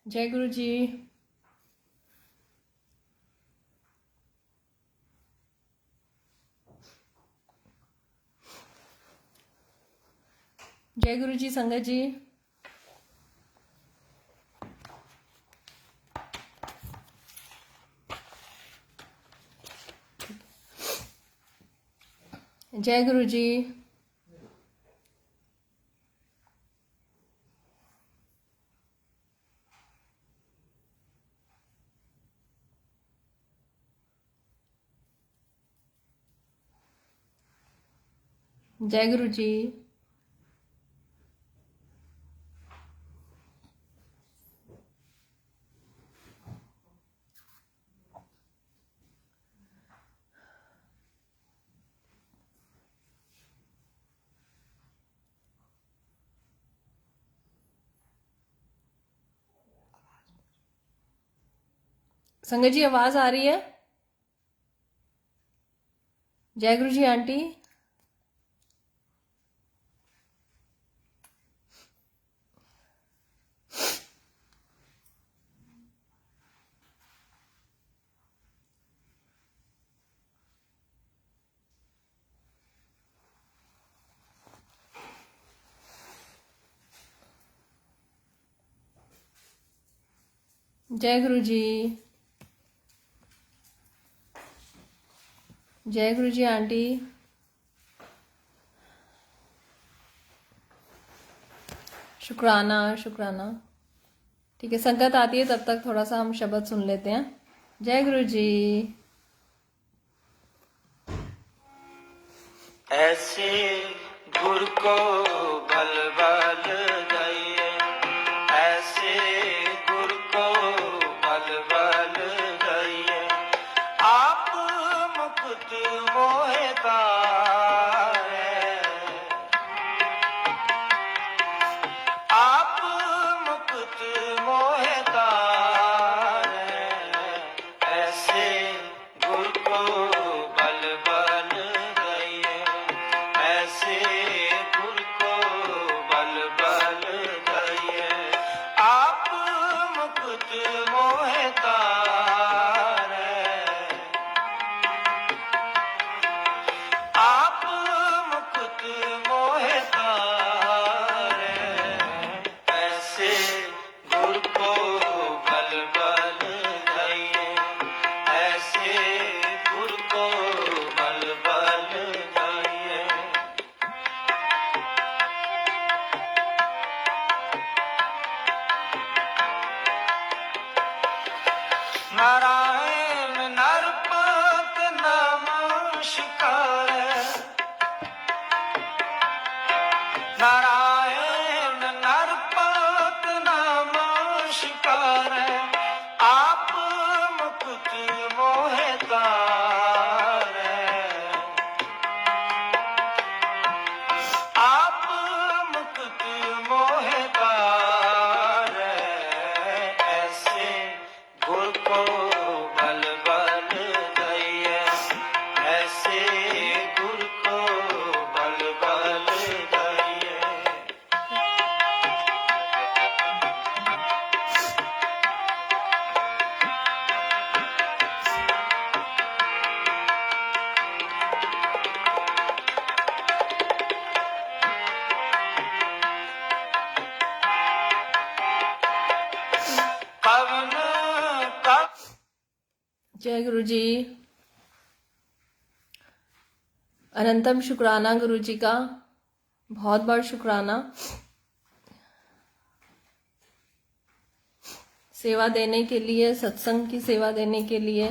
जय गुरु जी। जय गुरु जी संगत जी। जय गुरु जी। जय गुरु जी। संगत जी आवाज आ रही है? जय गुरु जी आंटी। जय गुरु जी। जय गुरु जी आंटी। शुक्राना शुक्राना। ठीक है, संगत आती है तब तक थोड़ा सा हम शब्द सुन लेते हैं। जय गुरु जी। ऐसे गुर को बल बल दइए, ऐसे गुर को बल बल दइए, आप मुकुट मोहे तारे, आप मुकुट मोहे तारे, ऐसे गुर को बल बल दइए, ऐसे गुर को बल बल दइए, आप मुकुट मोहे तारे, आप मुकुट मोहे तारे, ऐसे गुर को बल बल दइए, ऐसे गुर को बल बल दइए। नारायण नरपत नमस्कार, नारायण नरपत नमस्कार, आप मुकुट मोहे तारे, आप मुकुट मोहे तारे, ऐसे गुर को बल बल दइए, ऐसे गुर को बल बल दइए। पवन कब जय गुरु जी। अनंतम शुक्राना गुरु जी का, बहुत बहुत शुक्राना। सेवा देने के लिए, सत्संग की सेवा देने के लिए,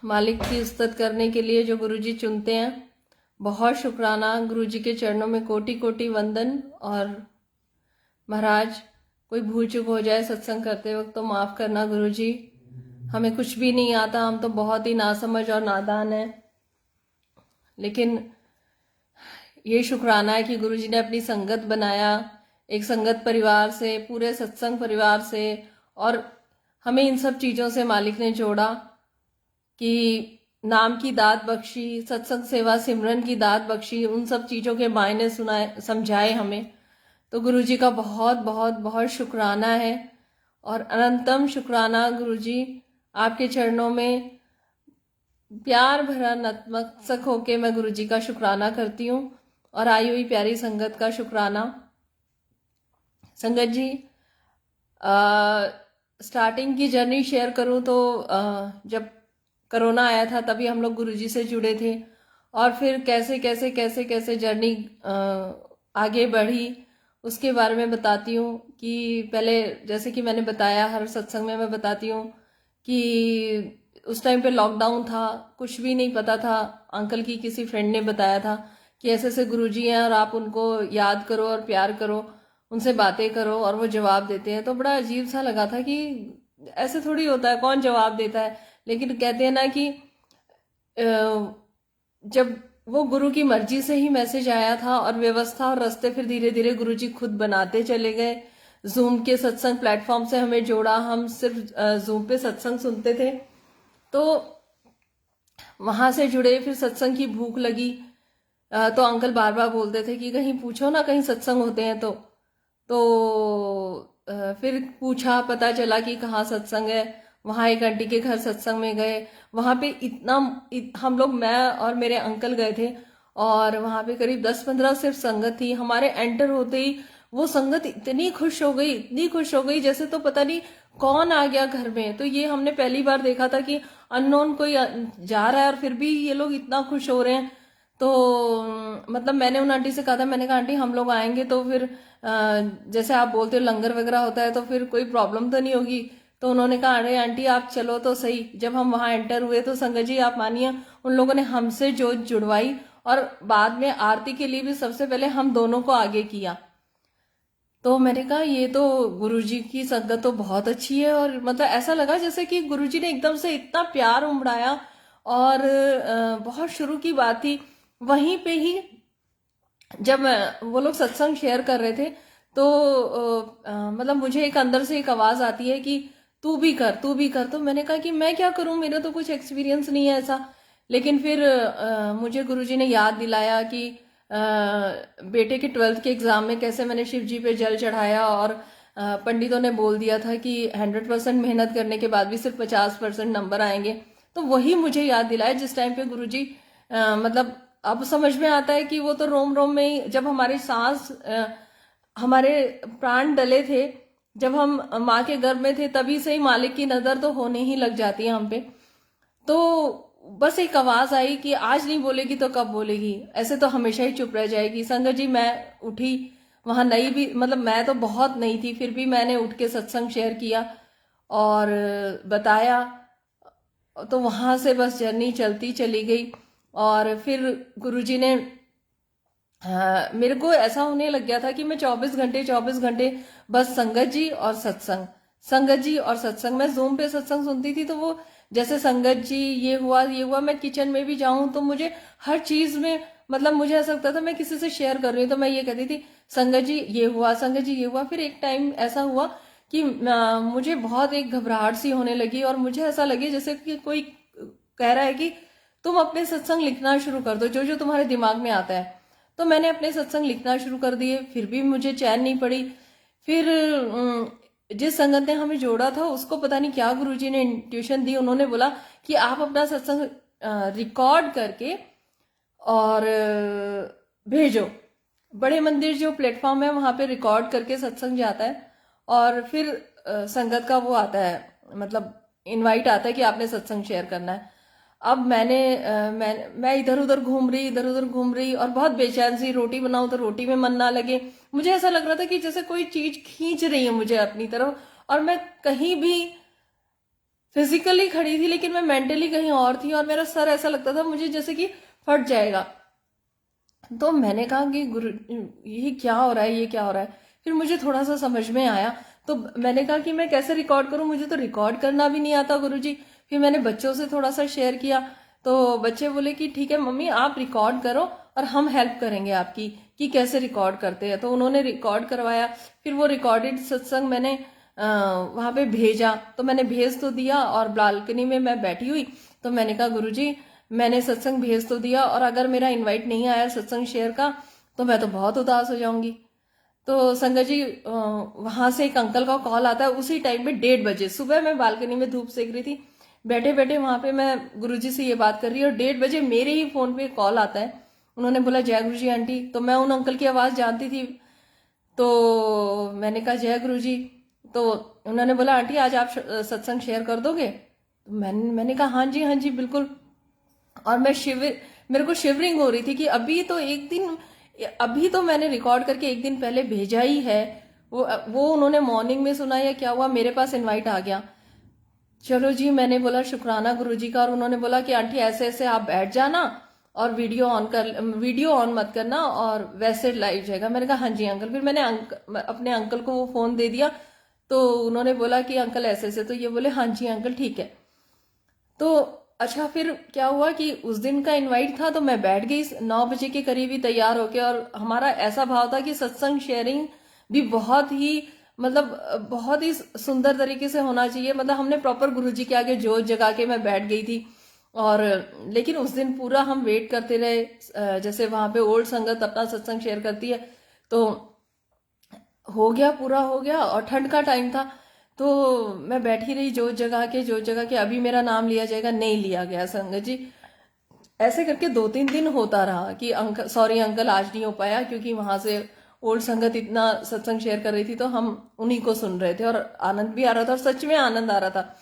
मालिक की उस्तत करने के लिए जो गुरु जी चुनते हैं, बहुत शुक्राना। गुरु जी के चरणों में कोटि कोटि वंदन। और महाराज, कोई भूल चूक हो जाए सत्संग करते वक्त तो माफ करना गुरु जी, हमें कुछ भी नहीं आता, हम तो बहुत ही नासमझ और नादान हैं। लेकिन ये शुक्राना है कि गुरु जी ने अपनी संगत बनाया, एक संगत परिवार से, पूरे सत्संग परिवार से, और हमें इन सब चीज़ों से मालिक ने जोड़ा कि नाम की दात बख्शी, सत्संग सेवा सिमरन की दात बख्शी, उन सब चीज़ों के मायने सुनाए, समझाए हमें। तो गुरुजी का बहुत बहुत बहुत शुक्राना है और अनंतम शुक्राना गुरुजी। आपके चरणों में प्यार भरा नतमस्तक होके मैं गुरुजी का शुक्राना करती हूँ और आई हुई प्यारी संगत का शुक्राना। संगत जी, स्टार्टिंग की जर्नी शेयर करूँ तो जब कोरोना आया था तभी हम लोग गुरुजी से जुड़े थे और फिर कैसे कैसे कैसे कैसे जर्नी आगे बढ़ी उसके बारे में बताती हूँ। कि पहले जैसे कि मैंने बताया, हर सत्संग में मैं बताती हूँ कि उस टाइम पे लॉकडाउन था, कुछ भी नहीं पता था। अंकल की किसी फ्रेंड ने बताया था कि ऐसे ऐसे गुरुजी हैं और आप उनको याद करो और प्यार करो, उनसे बातें करो और वो जवाब देते हैं। तो बड़ा अजीब सा लगा था कि ऐसे थोड़ी होता है, कौन जवाब देता है। लेकिन कहते हैं ना कि जब वो गुरु की मर्जी से ही मैसेज आया था और व्यवस्था और रास्ते फिर धीरे धीरे गुरुजी खुद बनाते चले गए। जूम के सत्संग प्लेटफॉर्म से हमें जोड़ा, हम सिर्फ जूम पे सत्संग सुनते थे, तो वहां से जुड़े। फिर सत्संग की भूख लगी तो अंकल बार बार बोलते थे कि कहीं पूछो ना, कहीं सत्संग होते हैं तो फिर पूछा, पता चला कि कहाँ सत्संग है। वहां एक आंटी के घर सत्संग में गए। वहां पे हम लोग, मैं और मेरे अंकल गए थे और वहां पे करीब 10-15 सिर्फ संगत थी। हमारे एंटर होते ही वो संगत इतनी खुश हो गई, इतनी खुश हो गई, जैसे तो पता नहीं कौन आ गया घर में। तो ये हमने पहली बार देखा था कि अननोन कोई जा रहा है और फिर भी ये लोग इतना खुश हो रहे हैं। तो मतलब मैंने उन आंटी से कहा था, मैंने कहा आंटी हम लोग आएंगे तो फिर जैसे आप बोलते हो लंगर वगैरह होता है तो फिर कोई प्रॉब्लम तो नहीं होगी। तो उन्होंने कहा अरे आंटी आप चलो तो सही। जब हम वहां एंटर हुए तो संगत जी आप मानिए उन लोगों ने हमसे जोत जुड़वाई और बाद में आरती के लिए भी सबसे पहले हम दोनों को आगे किया। तो मैंने कहा ये तो गुरुजी की संगत तो बहुत अच्छी है। और मतलब ऐसा लगा जैसे कि गुरुजी ने एकदम से इतना प्यार उमड़ाया। और बहुत शुरू की बात थी, वहीं पे ही जब वो लोग सत्संग शेयर कर रहे थे तो मतलब मुझे एक अंदर से एक आवाज आती है कि तू भी कर, तू भी कर। तो मैंने कहा कि मैं क्या करूं, मेरा तो कुछ एक्सपीरियंस नहीं है ऐसा। लेकिन फिर मुझे गुरुजी ने याद दिलाया कि बेटे के 12th के एग्जाम में कैसे मैंने शिव जी पे जल चढ़ाया और पंडितों ने बोल दिया था कि 100% मेहनत करने के बाद भी सिर्फ 50% नंबर आएंगे। तो वही मुझे याद दिलाया जिस टाइम पे गुरुजी मतलब अब समझ में आता है कि वो तो रोम रोम में ही, जब हमारे सांस हमारे प्राण डले थे, जब हम माँ के गर्भ में थे, तभी से ही मालिक की नजर तो होने ही लग जाती है हम पे। तो बस एक आवाज आई कि आज नहीं बोलेगी तो कब बोलेगी, ऐसे तो हमेशा ही चुप रह जाएगी। संगत जी मैं उठी, वहां नई भी, मतलब मैं तो बहुत नई थी, फिर भी मैंने उठ के सत्संग शेयर किया और बताया। तो वहां से बस जर्नी चलती चली गई। और फिर गुरुजी ने मेरे को ऐसा होने लग गया था कि मैं 24 घंटे बस संगत जी और सत्संग, संगत जी और सत्संग। मैं जूम पे सत्संग सुनती थी तो वो जैसे संगत जी ये हुआ ये हुआ, मैं किचन में भी जाऊं तो मुझे हर चीज में, मतलब मुझे ऐसा लगता था मैं किसी से शेयर कर रही हूँ तो मैं ये कहती थी संगत जी ये हुआ, संगत जी ये हुआ। फिर एक टाइम ऐसा हुआ कि मुझे बहुत एक घबराहट सी होने लगी और मुझे ऐसा लगे जैसे कि कोई कह रहा है कि तुम अपने सत्संग लिखना शुरू कर दो, जो जो तुम्हारे दिमाग में आता है। तो मैंने अपने सत्संग लिखना शुरू कर दिए, फिर भी मुझे चैन नहीं पड़ी। फिर जिस संगत ने हमें जोड़ा था उसको पता नहीं क्या गुरुजी ने ट्यूशन दी। उन्होंने बोला कि आप अपना सत्संग रिकॉर्ड करके और भेजो। बड़े मंदिर जो प्लेटफॉर्म है वहां पे रिकॉर्ड करके सत्संग जाता है और फिर संगत का वो आता है, मतलब इनवाइट आता है कि आपने सत्संग शेयर करना है। अब मैं इधर उधर घूम रही और बहुत बेचैन सी, रोटी बनाऊं तो रोटी में मन ना लगे। मुझे ऐसा लग रहा था कि जैसे कोई चीज खींच रही है मुझे अपनी तरफ, और मैं कहीं भी फिजिकली खड़ी थी लेकिन मैं मेंटली कहीं और थी और मेरा सर ऐसा लगता था मुझे जैसे कि फट जाएगा। तो मैंने कहा कि गुरु ये क्या हो रहा है, ये क्या हो रहा है। फिर मुझे थोड़ा सा समझ में आया तो मैंने कहा कि मैं कैसे रिकॉर्ड करूं, मुझे तो रिकॉर्ड करना भी नहीं आता गुरुजी। फिर मैंने बच्चों से थोड़ा सा शेयर किया तो बच्चे बोले कि ठीक है मम्मी आप रिकॉर्ड करो और हम हेल्प करेंगे आपकी कि कैसे रिकॉर्ड करते हैं। तो उन्होंने रिकॉर्ड करवाया। फिर वो रिकॉर्डेड सत्संग मैंने वहां पे भेजा। तो मैंने भेज तो दिया और बालकनी में मैं बैठी हुई तो मैंने कहा गुरुजी मैंने सत्संग भेज तो दिया और अगर मेरा इनवाइट नहीं आया सत्संग शेयर का तो मैं तो बहुत उदास हो जाऊंगी। तो संगत जी वहां से एक अंकल का कॉल आता है उसी टाइम पे 1:30 बजे। सुबह मैं बालकनी में धूप सेक रही थी, बैठे बैठे वहां पे मैं गुरुजी से ये बात कर रही हूँ और 1:30 बजे मेरे ही फोन पे कॉल आता है। उन्होंने बोला जय गुरुजी आंटी। तो मैं उन अंकल की आवाज जानती थी, तो मैंने कहा जय गुरुजी। तो उन्होंने बोला आंटी आज आप सत्संग शेयर कर दोगे? तो मैंने कहा हाँ जी बिल्कुल। और मेरे को शिवरिंग हो रही थी कि अभी तो मैंने रिकॉर्ड करके एक दिन पहले भेजा ही है, वो उन्होंने मॉर्निंग में सुना या क्या हुआ, मेरे पास इनवाइट आ गया। चलो जी, मैंने बोला शुक्राना गुरुजी का। और उन्होंने बोला कि आंटी ऐसे ऐसे आप बैठ जाना और वीडियो ऑन मत करना और वैसे लाइव जाएगा। मैंने कहा हाँ जी अंकल। फिर मैंने अपने अंकल को वो फोन दे दिया, तो उन्होंने बोला कि अंकल ऐसे ऐसे, तो ये बोले हाँ जी अंकल ठीक है। तो अच्छा, फिर क्या हुआ कि उस दिन का इनवाइट था तो मैं बैठ गई 9 बजे के करीब ही तैयार होके। और हमारा ऐसा भाव था कि सत्संग शेयरिंग भी बहुत ही सुंदर तरीके से होना चाहिए। मतलब हमने प्रॉपर गुरुजी के आगे जोत जगा के मैं बैठ गई थी। और लेकिन उस दिन पूरा हम वेट करते रहे, जैसे वहां पे ओल्ड संगत अपना सत्संग शेयर करती है, तो पूरा हो गया। और ठंड का टाइम था, तो मैं बैठी रही जोत जगह के अभी मेरा नाम लिया जाएगा, नहीं लिया गया संगत जी। ऐसे करके 2-3 दिन होता रहा कि अंकल सॉरी अंकल आज नहीं हो पाया, क्योंकि वहां से ओल्ड संगत इतना सत्संग शेयर कर रही थी तो हम उन्हीं को सुन रहे थे और आनंद भी आ रहा था और सच में आनंद आ रहा था।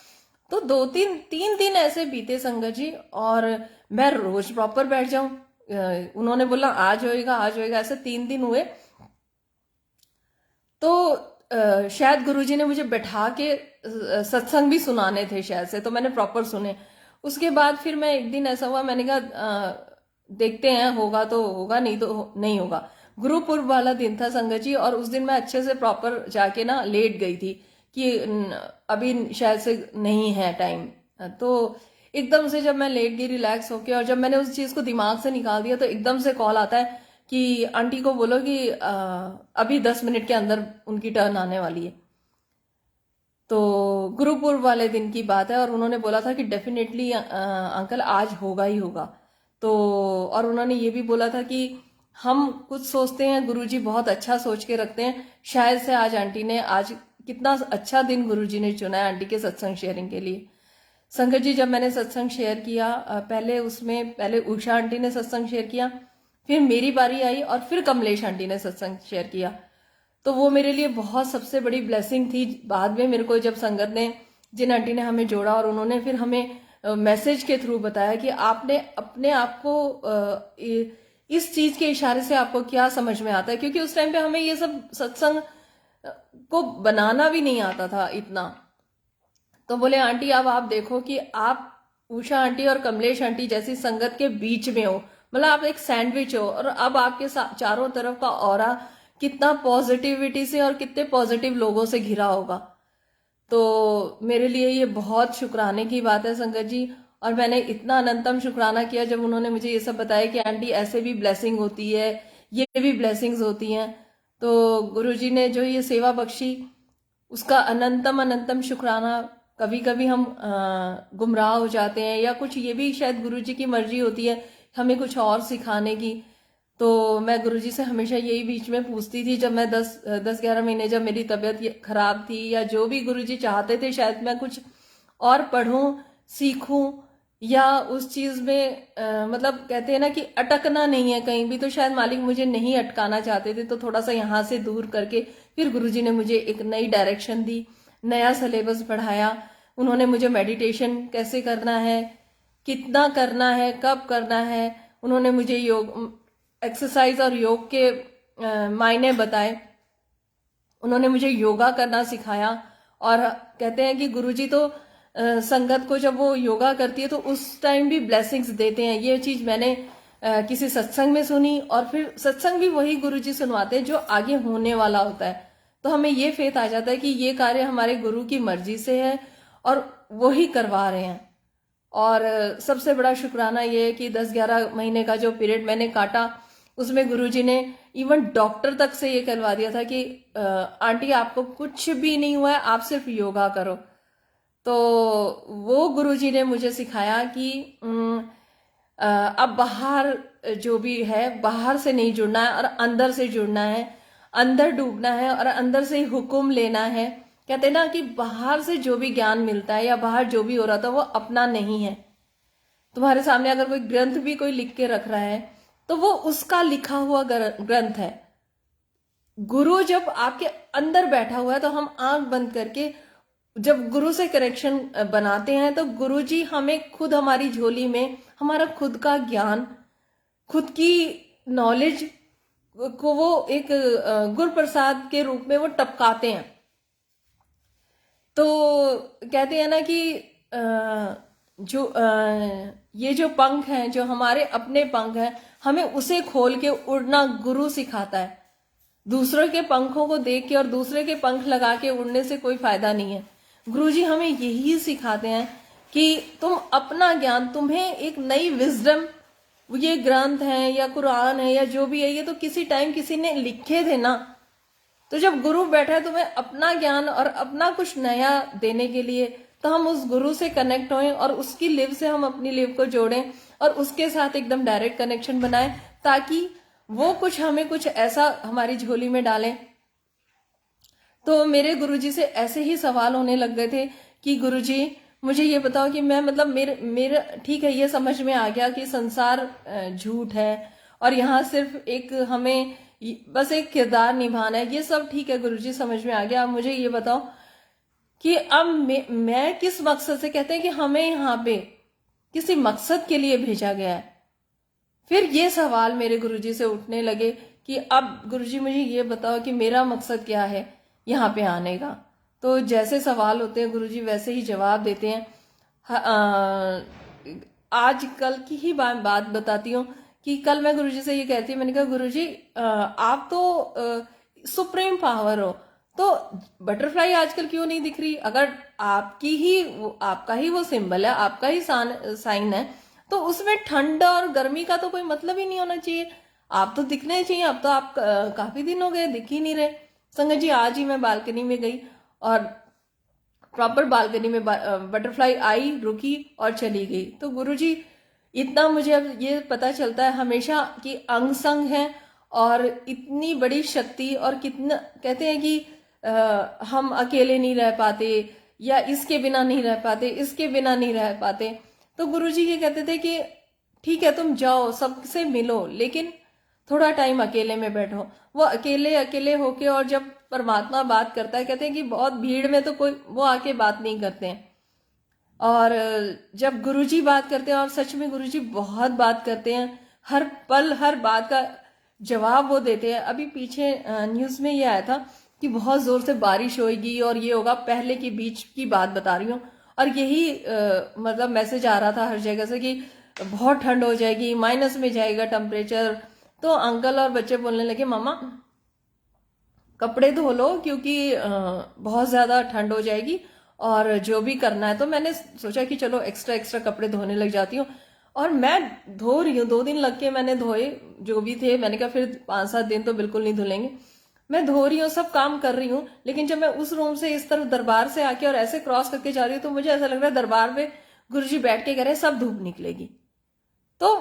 तो 3 दिन ऐसे बीते संगत जी, और मैं रोज प्रॉपर बैठ जाऊं। उन्होंने बोला आज होएगा, ऐसे 3 दिन हुए। तो शायद गुरुजी ने मुझे बैठा के सत्संग भी सुनाने थे शायद से, तो मैंने प्रॉपर सुने। उसके बाद फिर मैं एक दिन ऐसा हुआ, मैंने कहा देखते हैं, होगा तो होगा, नहीं तो नहीं होगा। गुरु पूर्व वाला दिन था संगत जी, और उस दिन मैं अच्छे से प्रॉपर जाके ना लेट गई थी कि अभी शायद से नहीं है टाइम। तो एकदम से जब मैं लेट गई रिलैक्स होके, और जब मैंने उस चीज को दिमाग से निकाल दिया, तो एकदम से कॉल आता है कि आंटी को बोलो कि अभी 10 मिनट के अंदर उनकी टर्न आने वाली है। तो गुरुपुर्व वाले दिन की बात है, और उन्होंने बोला था कि डेफिनेटली अंकल आज होगा ही होगा। तो और उन्होंने ये भी बोला था कि हम कुछ सोचते हैं, गुरुजी बहुत अच्छा सोच के रखते हैं। शायद से आज कितना अच्छा दिन गुरुजी ने चुना है आंटी के सत्संग शेयरिंग के लिए। संगत जी, जब मैंने सत्संग शेयर किया, पहले उषा आंटी ने सत्संग शेयर किया, फिर मेरी बारी आई, और फिर कमलेश आंटी ने सत्संग शेयर किया। तो वो मेरे लिए बहुत सबसे बड़ी ब्लेसिंग थी। बाद में मेरे को जब संगत ने, जिन आंटी ने हमें जोड़ा, और उन्होंने फिर हमें मैसेज के थ्रू बताया कि आपने अपने आप को इस चीज के इशारे से आपको क्या समझ में आता है, क्योंकि उस टाइम पे हमें ये सब सत्संग को बनाना भी नहीं आता था इतना। तो बोले आंटी अब आप देखो कि आप उषा आंटी और कमलेश आंटी जैसी संगत के बीच में हो, मतलब आप एक सैंडविच हो, और अब आपके चारों तरफ का ऑरा कितना पॉजिटिविटी से और कितने पॉजिटिव लोगों से घिरा होगा। तो मेरे लिए ये बहुत शुक्राने की बात है संगत जी। और मैंने इतना अनंतम शुक्राना किया जब उन्होंने मुझे ये सब बताया कि आंटी ऐसे भी ब्लेसिंग होती है, ये भी ब्लेसिंग्स होती हैं। तो गुरुजी ने जो ये सेवा बख्शी, उसका अनंतम अनंतम शुक्राना। कभी कभी हम गुमराह हो जाते हैं, या कुछ ये भी शायद गुरुजी की मर्जी होती है हमें कुछ और सिखाने की। तो मैं गुरुजी से हमेशा यही बीच में पूछती थी, जब मैं 10-11 महीने जब मेरी तबीयत खराब थी, या जो भी गुरुजी चाहते थे शायद मैं कुछ और पढूं, सीखूं, या उस चीज में मतलब कहते हैं ना कि अटकना नहीं है कहीं भी, तो शायद मालिक मुझे नहीं अटकाना चाहते थे। तो थोड़ा सा यहाँ से दूर करके फिर गुरुजी ने मुझे एक नई डायरेक्शन दी, नया सिलेबस पढ़ाया। उन्होंने मुझे मेडिटेशन कैसे करना है, कितना करना है, कब करना है, उन्होंने मुझे एक्सरसाइज और योग के मायने बताए। उन्होंने मुझे योगा करना सिखाया। और कहते हैं कि गुरुजी तो संगत को जब वो योगा करती है तो उस टाइम भी ब्लेसिंग्स देते हैं। ये चीज मैंने किसी सत्संग में सुनी, और फिर सत्संग भी वही गुरुजी सुनवाते हैं जो आगे होने वाला होता है। तो हमें ये फेथ आ जाता है कि ये कार्य हमारे गुरु की मर्जी से है और वही करवा रहे हैं। और सबसे बड़ा शुक्राना ये है कि 10-11 महीने का जो पीरियड मैंने काटा, उसमें गुरुजी ने इवन डॉक्टर तक से ये कहलवा दिया था कि आंटी आपको कुछ भी नहीं हुआ है, आप सिर्फ योगा करो। तो वो गुरुजी ने मुझे सिखाया कि अब बाहर जो भी है, बाहर से नहीं जुड़ना है और अंदर से जुड़ना है। अंदर डूबना है और अंदर से ही हुक्म लेना है। कहते हैं ना कि बाहर से जो भी ज्ञान मिलता है या बाहर जो भी हो रहा था वो अपना नहीं है। तुम्हारे सामने अगर कोई ग्रंथ भी कोई लिख के रख रहा है तो वो उसका लिखा हुआ ग्रंथ है। गुरु जब आपके अंदर बैठा हुआ है तो हम आंख बंद करके जब गुरु से कनेक्शन बनाते हैं तो गुरु जी हमें खुद हमारी झोली में हमारा खुद का ज्ञान, खुद की नॉलेज को वो एक गुरु प्रसाद के रूप में वो टपकाते हैं। तो कहते हैं ना कि ये जो पंख हैं, जो हमारे अपने पंख हैं, हमें उसे खोल के उड़ना गुरु सिखाता है। दूसरों के पंखों को देख के और दूसरे के पंख लगा के उड़ने से कोई फायदा नहीं है। गुरुजी हमें यही सिखाते हैं कि तुम अपना ज्ञान, तुम्हें एक नई विजडम, ये ग्रंथ है या कुरान है या जो भी है, ये तो किसी टाइम किसी ने लिखे थे ना। तो जब गुरु बैठा है तुम्हें अपना ज्ञान और अपना कुछ नया देने के लिए, तो हम उस गुरु से कनेक्ट होएं और उसकी लिव से हम अपनी लिव को जोड़ें और उसके साथ एकदम डायरेक्ट कनेक्शन बनाएं, ताकि वो कुछ हमें कुछ ऐसा हमारी झोली में डालें। तो मेरे गुरुजी से ऐसे ही सवाल होने लग गए थे कि गुरुजी मुझे ये बताओ कि मैं मतलब मेरा ठीक है, ये समझ में आ गया कि संसार झूठ है और यहाँ सिर्फ एक हमें बस एक किरदार निभाना है, ये सब ठीक है गुरुजी, समझ में आ गया। अब मुझे ये बताओ कि अब मैं किस मकसद से, कहते हैं कि हमें यहाँ पे किसी मकसद के लिए भेजा गया है। फिर ये सवाल मेरे गुरुजी से उठने लगे कि अब गुरुजी मुझे ये बताओ कि मेरा मकसद क्या है यहाँ पे आने का। तो जैसे सवाल होते हैं गुरुजी वैसे ही जवाब देते हैं। आज कल की ही बात बताती हूँ कि कल मैं गुरुजी से ये कहती हूँ, मैंने कहा गुरुजी आप तो सुप्रीम पावर हो, तो बटरफ्लाई आजकल क्यों नहीं दिख रही? अगर आपका ही वो सिंबल है, आपका ही साइन है, तो उसमें ठंड और गर्मी का तो कोई मतलब ही नहीं होना चाहिए। आप तो दिखने चाहिए। अब तो आप काफी दिन हो गए दिख ही नहीं रहे। संगत जी आज ही मैं बालकनी में गई और प्रॉपर बालकनी में बटरफ्लाई आई, रुकी और चली गई। तो गुरुजी इतना मुझे अब ये पता चलता है हमेशा कि अंग संग है और इतनी बड़ी शक्ति, और कितना कहते हैं कि हम अकेले नहीं रह पाते या इसके बिना नहीं रह पाते, इसके बिना नहीं रह पाते। तो गुरुजी ये कहते थे कि ठीक है तुम जाओ सबसे मिलो, लेकिन थोड़ा टाइम अकेले में बैठो। वो अकेले होके, और जब परमात्मा बात करता है, कहते हैं कि बहुत भीड़ में तो कोई वो आके बात नहीं करते हैं, और जब गुरुजी बात करते हैं, और सच में गुरुजी बहुत बात करते हैं, हर पल हर बात का जवाब वो देते हैं। अभी पीछे न्यूज में ये आया था कि बहुत जोर से बारिश होगी और ये होगा, पहले की बीच की बात बता रही हूँ, और यही मतलब मैसेज आ रहा था हर जगह से कि बहुत ठंड हो जाएगी, माइनस में जाएगा टेम्परेचर। तो अंकल और बच्चे बोलने लगे मामा कपड़े धो लो क्योंकि बहुत ज्यादा ठंड हो जाएगी और जो भी करना है। तो मैंने सोचा कि चलो एक्स्ट्रा कपड़े धोने लग जाती हूँ, और मैं धो रही हूँ। 2 दिन लग के मैंने धोए जो भी थे। मैंने कहा फिर 5-7 दिन तो बिल्कुल नहीं धुलेंगे। मैं धो रही हूँ, सब काम कर रही हूँ, लेकिन जब मैं उस रूम से इस तरफ दरबार से आके और ऐसे क्रॉस करके जा रही हूँ तो मुझे ऐसा लग रहा है दरबार में गुरुजी बैठ के कह रहे हैं सब धूप निकलेगी। तो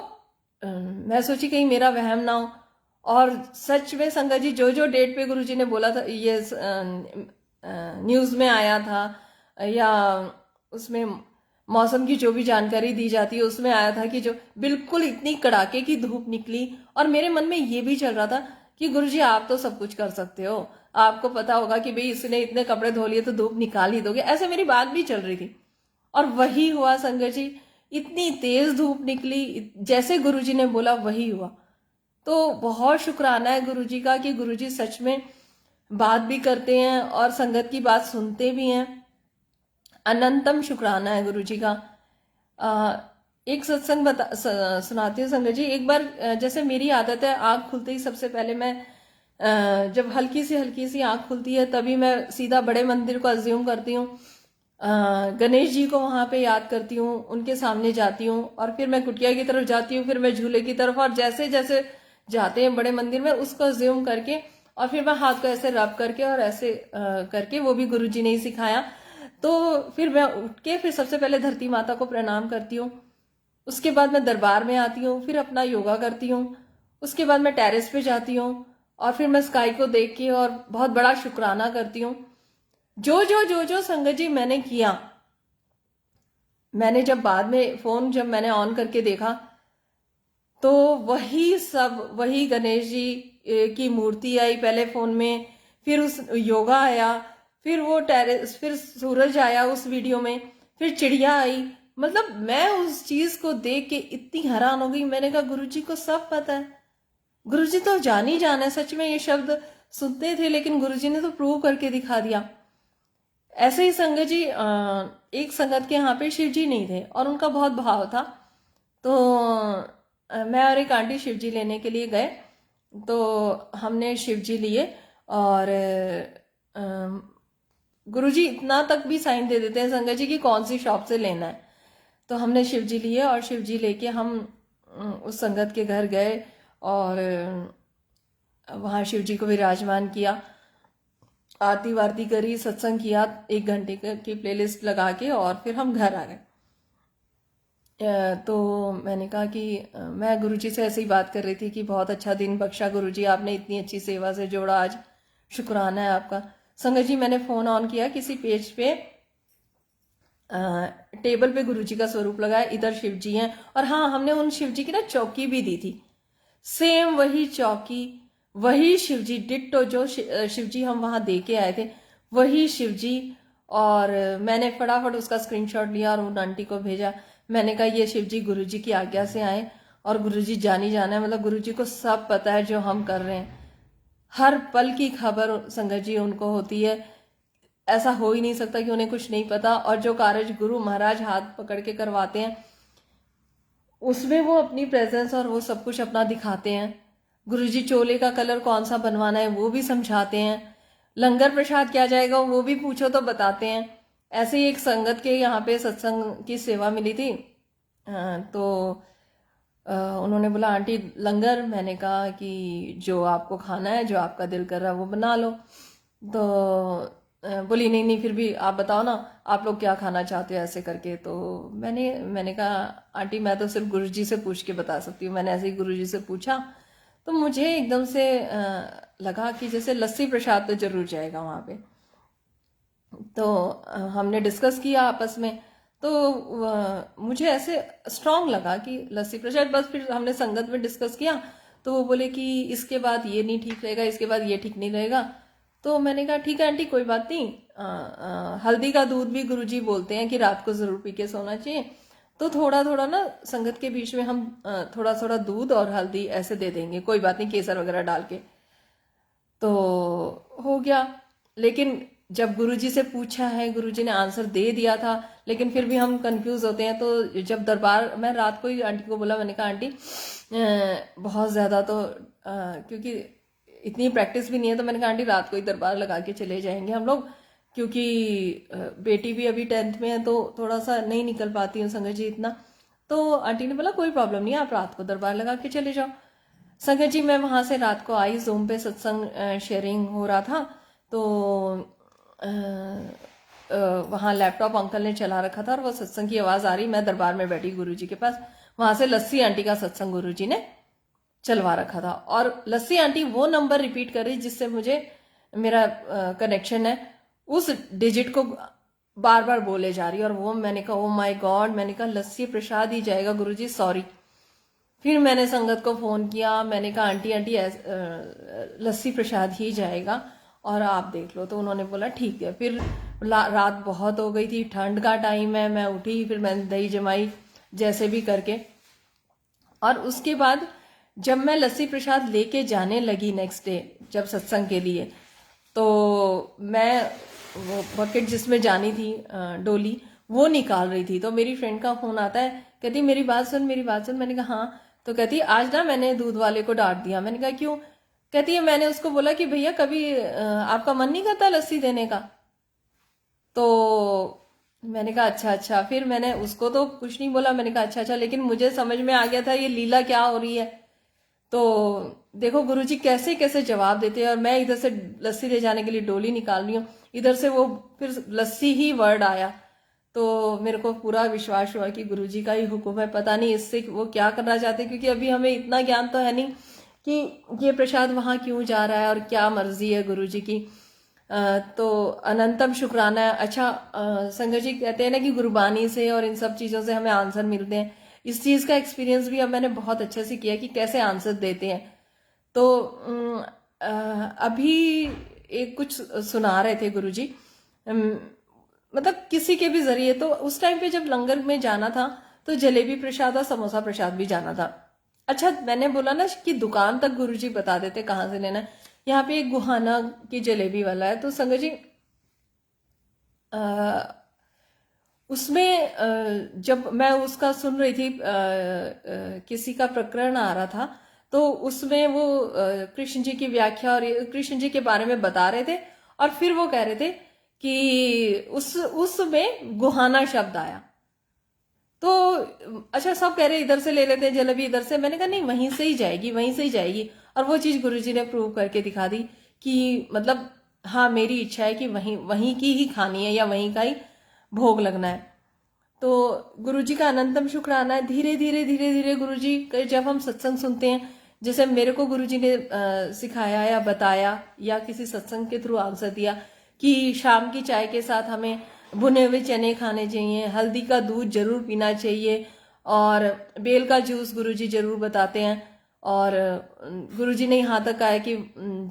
मैं सोची कहीं मेरा वहम ना हो। और सच में संगत जी जो डेट पे गुरुजी ने बोला था, ये न्यूज में आया था या उसमें मौसम की जो भी जानकारी दी जाती है उसमें आया था कि जो बिल्कुल इतनी कड़ाके की धूप निकली। और मेरे मन में ये भी चल रहा था कि गुरुजी आप तो सब कुछ कर सकते हो, आपको पता होगा कि भाई इसने इतने कपड़े धो लिए तो धूप निकाल ही दोगे। ऐसे मेरी बात भी चल रही थी, और वही हुआ संगत जी। इतनी तेज धूप निकली, जैसे गुरुजी ने बोला वही हुआ। तो बहुत शुक्राना है गुरुजी का कि गुरुजी सच में बात भी करते हैं और संगत की बात सुनते भी हैं। अनंतम शुक्राना है गुरुजी का। एक सत्संग सुनाती हूँ संगत जी। एक बार जैसे मेरी आदत है, आँख खुलते ही सबसे पहले मैं जब हल्की सी आँख खुलती है तभी मैं सीधा बड़े मंदिर को अज्यूम करती हूँ। गणेश जी को वहां पे याद करती हूँ, उनके सामने जाती हूँ, और फिर मैं कुटिया की तरफ जाती हूँ, फिर मैं झूले की तरफ, और जैसे जैसे जाते हैं बड़े मंदिर में उसको अज्यूम करके, और फिर मैं हाथ को ऐसे रब करके और ऐसे करके, वो भी गुरुजी ने ही सिखाया। तो फिर मैं उठ के फिर सबसे पहले धरती माता को प्रणाम करती हूँ। उसके बाद मैं दरबार में आती हूँ, फिर अपना योगा करती हूँ। उसके बाद मैं टेरेस पे जाती हूँ और फिर मैं स्काई को देख के और बहुत बड़ा शुक्राना करती हूँ। जो संगत जी मैंने किया, मैंने जब बाद में फोन जब मैंने ऑन करके देखा तो वही सब, वही गणेश जी की मूर्ति आई पहले फोन में, फिर उस योगा आया, फिर वो टेरेस, फिर सूरज आया उस वीडियो में, फिर चिड़िया आई। मतलब मैं उस चीज को देख के इतनी हैरान हो गई। मैंने कहा गुरुजी को सब पता है, गुरुजी तो जान ही जान है। सच में ये शब्द सुनते थे लेकिन गुरुजी ने तो प्रूव करके दिखा दिया। ऐसे ही संगत जी, एक संगत के यहाँ पे शिव जी नहीं थे और उनका बहुत भाव था, तो मैं और एक आंटी शिव जी लेने के लिए गए। तो हमने शिव जी लिए और गुरुजी इतना तक भी साइन दे देते हैं संगत जी की कौन सी शॉप से लेना है। तो हमने शिव जी लिए और शिव जी लेके हम उस संगत के घर गए और वहाँ शिव जी को विराजमान किया, आरती वारती करी, सत्संग किया 1 घंटे की प्लेलिस्ट लगा के, और फिर हम घर आ गए। तो मैंने कहा कि मैं गुरुजी से ऐसे ही बात कर रही थी कि बहुत अच्छा दिन बख्शा गुरुजी, आपने इतनी अच्छी सेवा से जोड़ा, आज शुक्राना है आपका। संगत जी मैंने फोन ऑन किया, किसी पेज पे टेबल पे गुरुजी का स्वरूप लगाया, इधर शिव जी हैं, और हाँ हमने उन शिव जी की ना चौकी भी दी थी, सेम वही चौकी, वही शिव जी डिट्टो, जो शिव जी हम वहां दे के आए थे वही शिव जी। और मैंने फटाफट उसका स्क्रीनशॉट लिया और उन आंटी को भेजा। मैंने कहा ये शिव जी गुरुजी की आज्ञा से आए और गुरुजी जानी जाना है, मतलब गुरुजी को सब पता है जो हम कर रहे हैं, हर पल की खबर संगत जी उनको होती है। ऐसा हो ही नहीं सकता कि उन्हें कुछ नहीं पता। और जो कार्य गुरु महाराज हाथ पकड़ के करवाते हैं उसमें वो अपनी प्रेजेंस और वो सब कुछ अपना दिखाते हैं। गुरुजी चोले का कलर कौन सा बनवाना है वो भी समझाते हैं, लंगर प्रसाद क्या जाएगा वो भी पूछो तो बताते हैं। ऐसे ही एक संगत के यहाँ पे सत्संग की सेवा मिली थी, तो उन्होंने बोला आंटी लंगर, मैंने कहा कि जो आपको खाना है, जो आपका दिल कर रहा है वो बना लो। तो बोली नहीं नहीं फिर भी आप बताओ ना आप लोग क्या खाना चाहते हो, ऐसे करके। तो मैंने कहा आंटी मैं तो सिर्फ गुरुजी से पूछ के बता सकती हूँ। मैंने ऐसे ही गुरुजी से पूछा तो मुझे एकदम से लगा कि जैसे लस्सी प्रसाद तो जरूर जाएगा वहाँ पे। तो हमने डिस्कस किया आपस में, तो मुझे ऐसे स्ट्रांग लगा कि लस्सी प्रसाद। बस फिर हमने संगत में डिस्कस किया तो वो बोले कि इसके बाद ये नहीं ठीक रहेगा, इसके बाद ये ठीक नहीं रहेगा। तो मैंने कहा ठीक है आंटी कोई बात नहीं, हल्दी का दूध भी गुरुजी बोलते हैं कि रात को जरूर पी के सोना चाहिए, तो थोड़ा थोड़ा ना संगत के बीच में हम थोड़ा थोड़ा दूध और हल्दी ऐसे दे देंगे, कोई बात नहीं, केसर वगैरह डाल के। तो हो गया। लेकिन जब गुरुजी से पूछा है, गुरुजी ने आंसर दे दिया था, लेकिन फिर भी हम कंफ्यूज होते हैं। तो जब दरबार, मैं रात को ही आंटी को बोला, मैंने कहा आंटी बहुत ज्यादा तो क्योंकि इतनी प्रैक्टिस भी नहीं है, तो मैंने कहा आंटी रात को ही दरबार लगा के चले जाएंगे हम लोग, क्योंकि बेटी भी अभी 10th में है तो थोड़ा सा नहीं निकल पाती हूँ संगत जी इतना। तो आंटी ने बोला कोई प्रॉब्लम नहीं, आप रात को दरबार लगा के चले जाओ। संगत जी मैं वहां से रात को आई, जूम पे सत्संग शेयरिंग हो रहा था, तो वहाँ लैपटॉप अंकल ने चला रखा था और वो सत्संग की आवाज आ रही, मैं दरबार में बैठी गुरुजी के पास, वहां से लस्सी आंटी का सत्संग गुरुजी ने चलवा रखा था। और लस्सी आंटी वो नंबर रिपीट कर रही जिससे मुझे मेरा कनेक्शन है, उस डिजिट को बार बार बोले जा रही। और वो मैंने कहा ओ माय गॉड, मैंने कहा लस्सी प्रसाद ही जाएगा गुरुजी, सॉरी। फिर मैंने संगत को फोन किया, मैंने कहा आंटी आंटी लस्सी प्रसाद ही जाएगा और आप देख लो। तो उन्होंने बोला ठीक है। फिर रात बहुत हो गई थी, ठंड का टाइम है, मैं उठी, फिर मैंने दही जमाई जैसे भी करके। और उसके बाद जब मैं लस्सी प्रसाद लेके जाने लगी नेक्स्ट डे जब सत्संग के लिए, तो मैं वो बकेट जिसमें जानी थी डोली वो निकाल रही थी, तो मेरी फ्रेंड का फोन आता है, कहती मेरी बात सुन, मेरी बात सुन। मैंने कहा हाँ। तो कहती आज ना मैंने दूध वाले को डांट दिया। मैंने कहा क्यों? कहती है मैंने उसको बोला कि भैया कभी आपका मन नहीं करता लस्सी देने का? तो मैंने कहा अच्छा अच्छा। फिर मैंने उसको तो कुछ नहीं बोला, मैंने कहा अच्छा अच्छा, लेकिन मुझे समझ में आ गया था ये लीला क्या हो रही है। तो देखो गुरुजी कैसे कैसे जवाब देते हैं। और मैं इधर से लस्सी ले जाने के लिए डोली निकाल रही हूँ, इधर से वो फिर लस्सी ही वर्ड आया। तो मेरे को पूरा विश्वास हुआ कि गुरुजी का ही हुक्म है, पता नहीं इससे वो क्या करना चाहते, क्योंकि अभी हमें इतना ज्ञान तो है नहीं कि ये प्रसाद वहाँ क्यों जा रहा है और क्या मर्जी है गुरुजी की। तो अनंतम शुक्राना। अच्छा, संगत जी कहते हैं ना कि गुरबानी से और इन सब चीज़ों से हमें आंसर मिलते हैं। इस चीज़ का एक्सपीरियंस भी अब मैंने बहुत अच्छे से किया कि कैसे आंसर देते हैं। तो अभी एक कुछ सुना रहे थे गुरुजी, मतलब किसी के भी जरिए। तो उस टाइम पे जब लंगर में जाना था तो जलेबी प्रसाद और समोसा प्रसाद भी जाना था। अच्छा, मैंने बोला ना कि दुकान तक गुरुजी बता देते कहाँ से लेना है। यहाँ पे एक गुहाना की जलेबी वाला है, तो संगत जी उसमें जब मैं उसका सुन रही थी, किसी का प्रकरण आ रहा था, तो उसमें वो कृष्ण जी की व्याख्या और कृष्ण जी के बारे में बता रहे थे, और फिर वो कह रहे थे कि उसमें गुहाना शब्द आया। तो अच्छा, सब कह रहे इधर से ले लेते हैं जलेबी, इधर से। मैंने कहा नहीं, वहीं से ही जाएगी, वहीं से ही जाएगी। और वो चीज़ गुरुजी ने प्रूव करके दिखा दी कि मतलब हाँ, मेरी इच्छा है कि वहीं वहीं की ही खानी है या वहीं का ही भोग लगना है। तो गुरुजी का अनंतम शुक्राना है। धीरे धीरे धीरे धीरे गुरुजी जब हम सत्संग सुनते हैं, जैसे मेरे को गुरुजी ने सिखाया या बताया या किसी सत्संग के थ्रू आंसर दिया कि शाम की चाय के साथ हमें भुने हुए चने खाने चाहिए, हल्दी का दूध जरूर पीना चाहिए, और बेल का जूस गुरुजी जरूर बताते हैं। और गुरुजी ने यहाँ तक कहा कि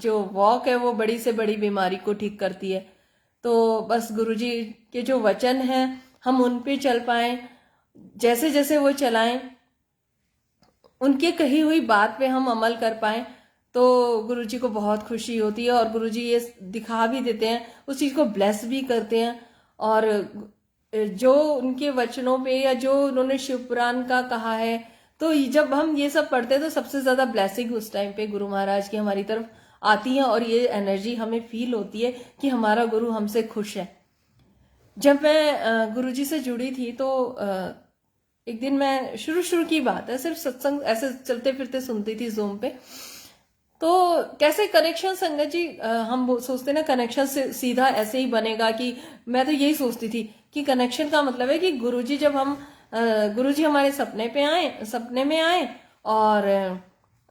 जो वॉक है वो बड़ी से बड़ी बीमारी को ठीक करती है। तो बस गुरुजी के जो वचन हैं हम उन पे चल पाएं, जैसे जैसे वो चलाएं, उनके कही हुई बात पे हम अमल कर पाएं, तो गुरुजी को बहुत खुशी होती है। और गुरुजी ये दिखा भी देते हैं, उस चीज़ को ब्लेस भी करते हैं। और जो उनके वचनों पे या जो उन्होंने शिव पुराण का कहा है, तो जब हम ये सब पढ़ते हैं तो सबसे ज़्यादा ब्लेसिंग उस टाइम पे गुरु महाराज की हमारी तरफ आती है, और ये एनर्जी हमें फील होती है कि हमारा गुरु हमसे खुश है। जब मैं गुरुजी से जुड़ी थी तो एक दिन मैं, शुरू की बात है, सिर्फ सत्संग ऐसे चलते फिरते सुनती थी जूम पे। तो कैसे कनेक्शन संगत जी, हम सोचते ना कनेक्शन से सीधा ऐसे ही बनेगा, कि मैं तो यही सोचती थी कि कनेक्शन का मतलब है कि गुरुजी जब हम गुरुजी हमारे सपने में आए और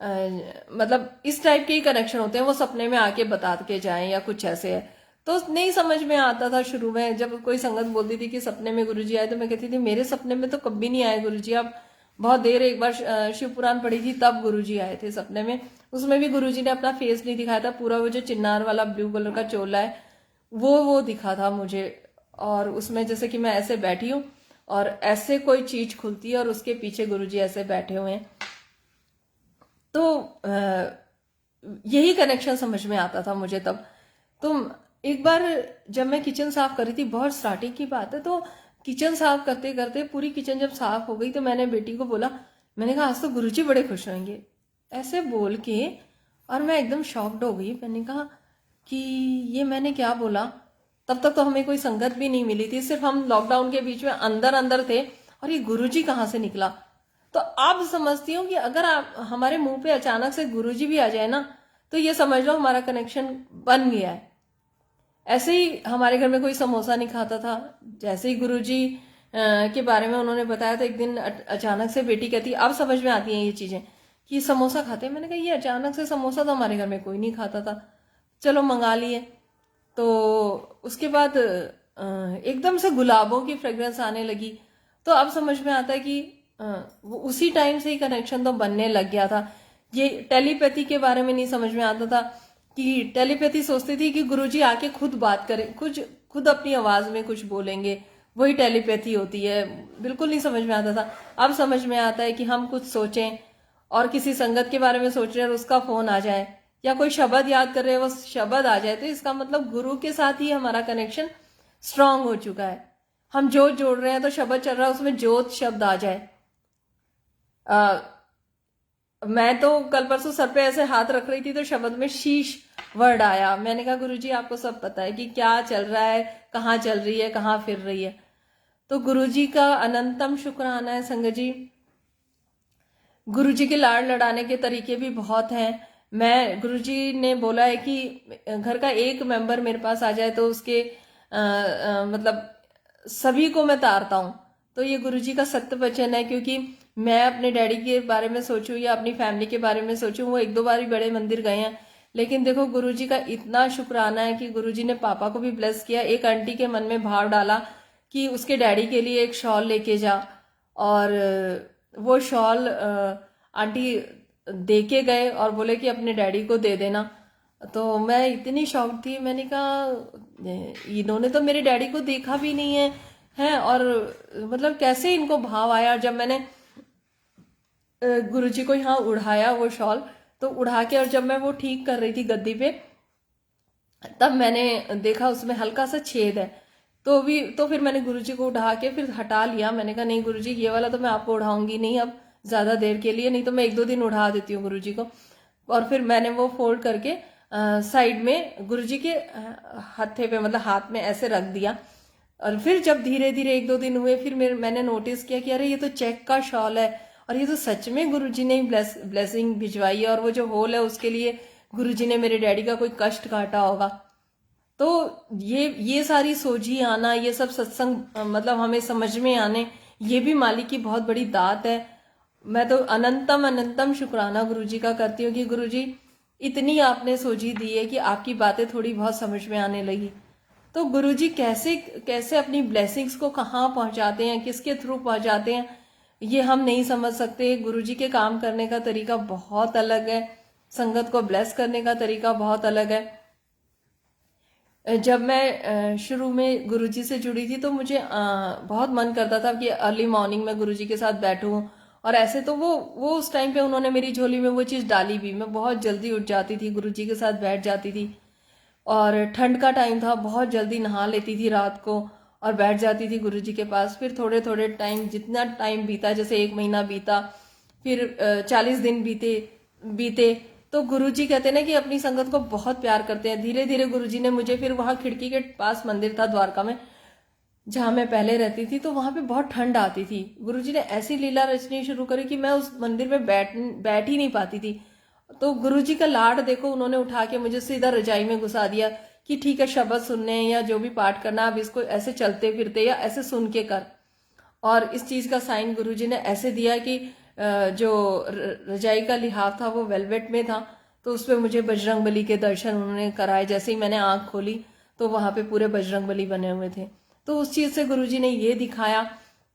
मतलब इस टाइप के ही कनेक्शन होते हैं, वो सपने में आके बता के जाएं या कुछ ऐसे है। तो नहीं समझ में आता था शुरू में, जब कोई संगत बोलती थी कि सपने में गुरुजी आए, तो मैं कहती थी मेरे सपने में तो कभी नहीं आए गुरुजी। आप बहुत देर एक बार शिव पुराण पढ़ी थी तब गुरुजी आए थे सपने में। उसमें भी गुरुजी ने अपना फेस नहीं दिखाया था, पूरा वो जो चिन्नार वाला ब्लू कलर का चोला है वो दिखा था मुझे। और उसमें जैसे कि मैं ऐसे बैठी हूँ और ऐसे कोई चीज खुलती है और उसके पीछे गुरुजी ऐसे बैठे हुए हैं। तो यही कनेक्शन समझ में आता था मुझे तब। तो एक बार जब मैं किचन साफ कर रही थी, बहुत स्टार्टिंग की बात है, तो किचन साफ करते करते पूरी किचन जब साफ हो गई तो मैंने बेटी को बोला, मैंने कहा आज तो गुरुजी बड़े खुश होंगे, ऐसे बोल के। और मैं एकदम शॉक्ड हो गई। मैंने कहा कि ये मैंने क्या बोला। तब तक तो हमें कोई संगत भी नहीं मिली थी, सिर्फ हम लॉकडाउन के बीच में अंदर अंदर थे, और ये गुरुजी कहाँ से निकला। तो अब समझती हूँ कि अगर आप हमारे मुंह पे अचानक से गुरुजी भी आ जाए ना, तो ये समझ लो हमारा कनेक्शन बन गया है। ऐसे ही हमारे घर में कोई समोसा नहीं खाता था, जैसे ही गुरुजी के बारे में उन्होंने बताया तो एक दिन अचानक से बेटी कहती, अब समझ में आती हैं ये चीजें कि समोसा खाते हैं। मैंने कहा ये अचानक से समोसा तो हमारे घर में कोई नहीं खाता था, चलो मंगा लिए। तो उसके बाद एकदम से गुलाबों की फ्रेग्रेंस आने लगी। तो अब समझ में आता है कि वो उसी टाइम से ही कनेक्शन तो बनने लग गया था। ये टेलीपैथी के बारे में नहीं समझ में आता था कि टेलीपैथी सोचती थी कि गुरुजी आके खुद बात करें, खुद अपनी आवाज में कुछ बोलेंगे, वही टेलीपैथी होती है। बिल्कुल नहीं समझ में आता था। अब समझ में आता है कि हम कुछ सोचें और किसी संगत के बारे में सोच रहे हैं और उसका फोन आ जाए, या कोई शब्द याद कर रहे हैं वो शब्द आ जाए, तो इसका मतलब गुरु के साथ ही हमारा कनेक्शन स्ट्रांग हो चुका है। हम जोत जोड़ रहे हैं तो शब्द चल रहा है, उसमें जोत शब्द आ जाए। मैं तो कल परसों सर पे ऐसे हाथ रख रही थी तो शब्द में शीश वर्ड आया। मैंने कहा गुरुजी आपको सब पता है कि क्या चल रहा है, कहाँ चल रही है, कहाँ फिर रही है। तो गुरुजी का अनंतम शुक्राना है संगत जी। गुरुजी के लाड़ लड़ाने के तरीके भी बहुत हैं। मैं, गुरुजी ने बोला है कि घर का एक मेंबर मेरे पास आ जाए तो उसके मतलब सभी को मैं तारता हूँ। तो ये गुरुजी का सत्य वचन है, क्योंकि मैं अपने डैडी के बारे में सोचूं या अपनी फैमिली के बारे में सोचूं, वो 1-2 बार ही बड़े मंदिर गए हैं, लेकिन देखो गुरुजी का इतना शुक्राना है कि गुरुजी ने पापा को भी ब्लेस किया। एक आंटी के मन में भाव डाला कि उसके डैडी के लिए एक शॉल लेके जा, और वो शॉल आंटी दे के गए और बोले कि अपने डैडी को दे देना। तो मैं इतनी शॉक थी, मैंने कहा इन्होंने तो मेरे डैडी को देखा भी नहीं है और मतलब कैसे इनको भाव आया। जब मैंने गुरुजी को यहाँ उड़ाया वो शॉल, तो उड़ा के और जब मैं वो ठीक कर रही थी गद्दी पे, तब मैंने देखा उसमें हल्का सा छेद है। तो फिर मैंने गुरुजी को उठा के फिर हटा लिया। मैंने कहा नहीं गुरुजी, ये वाला तो मैं आपको उड़ाऊंगी नहीं अब ज़्यादा देर के लिए, नहीं तो मैं 1-2 दिन उड़ा देती हूँ गुरुजी को। और फिर मैंने वो फोल्ड करके साइड में गुरुजी के हत्थे पे, मतलब हाथ में ऐसे रख दिया। और फिर जब धीरे धीरे 1-2 दिन हुए, फिर मैंने नोटिस किया कि अरे ये तो चेक का शॉल है, और ये तो सच में गुरुजी ने ब्लेसिंग भिजवाई है, और वो जो होल है उसके लिए गुरुजी ने मेरे डैडी का कोई कष्ट काटा होगा। तो ये सारी सोझी आना, ये सब सत्संग मतलब हमें समझ में आने, ये भी मालिक की बहुत बड़ी दात है। मैं तो अनंतम शुक्राना गुरुजी का करती हूँ कि गुरुजी इतनी आपने सोझी दी है कि आपकी बातें थोड़ी बहुत समझ में आने लगी। तो गुरुजी कैसे कैसे अपनी ब्लेसिंग्स को कहाँ पहुँचाते हैं, किसके थ्रू पहुँचाते हैं, ये हम नहीं समझ सकते। गुरुजी के काम करने का तरीका बहुत अलग है, संगत को ब्लेस करने का तरीका बहुत अलग है। जब मैं शुरू में गुरुजी से जुड़ी थी तो मुझे बहुत मन करता था कि अर्ली मॉर्निंग में गुरुजी के साथ बैठूं, और ऐसे तो वो उस टाइम पे उन्होंने मेरी झोली में वो चीज़ डाली भी। मैं बहुत जल्दी उठ जाती थी, गुरुजी के साथ बैठ जाती थी, और ठंड का टाइम था, बहुत जल्दी नहा लेती थी रात को और बैठ जाती थी गुरुजी के पास। फिर थोड़े थोड़े टाइम, जितना टाइम बीता, जैसे 1 महीना बीता, फिर 40 दिन बीते तो गुरुजी कहते हैं ना कि अपनी संगत को बहुत प्यार करते हैं। धीरे धीरे गुरुजी ने मुझे, फिर वहाँ खिड़की के पास मंदिर था द्वारका में जहाँ मैं पहले रहती थी, तो वहाँ पे बहुत ठंड आती थी। गुरुजी ने ऐसी लीला रचनी शुरू करी कि मैं उस मंदिर में बैठ ही नहीं पाती थी। तो गुरुजी का लाड देखो, उन्होंने उठा के मुझे सीधा रजाई में घुसा दिया कि ठीक है, शब्द सुनने या जो भी पाठ करना, अब इसको ऐसे चलते फिरते या ऐसे सुन के कर। और इस चीज़ का साइन गुरुजी ने ऐसे दिया कि जो रजाई का लिहाफ था वो वेलवेट में था, तो उस पर मुझे बजरंग बली के दर्शन उन्होंने कराए। जैसे ही मैंने आंख खोली तो वहाँ पे पूरे बजरंग बली बने हुए थे। तो उस चीज़ से गुरुजी ने ये दिखाया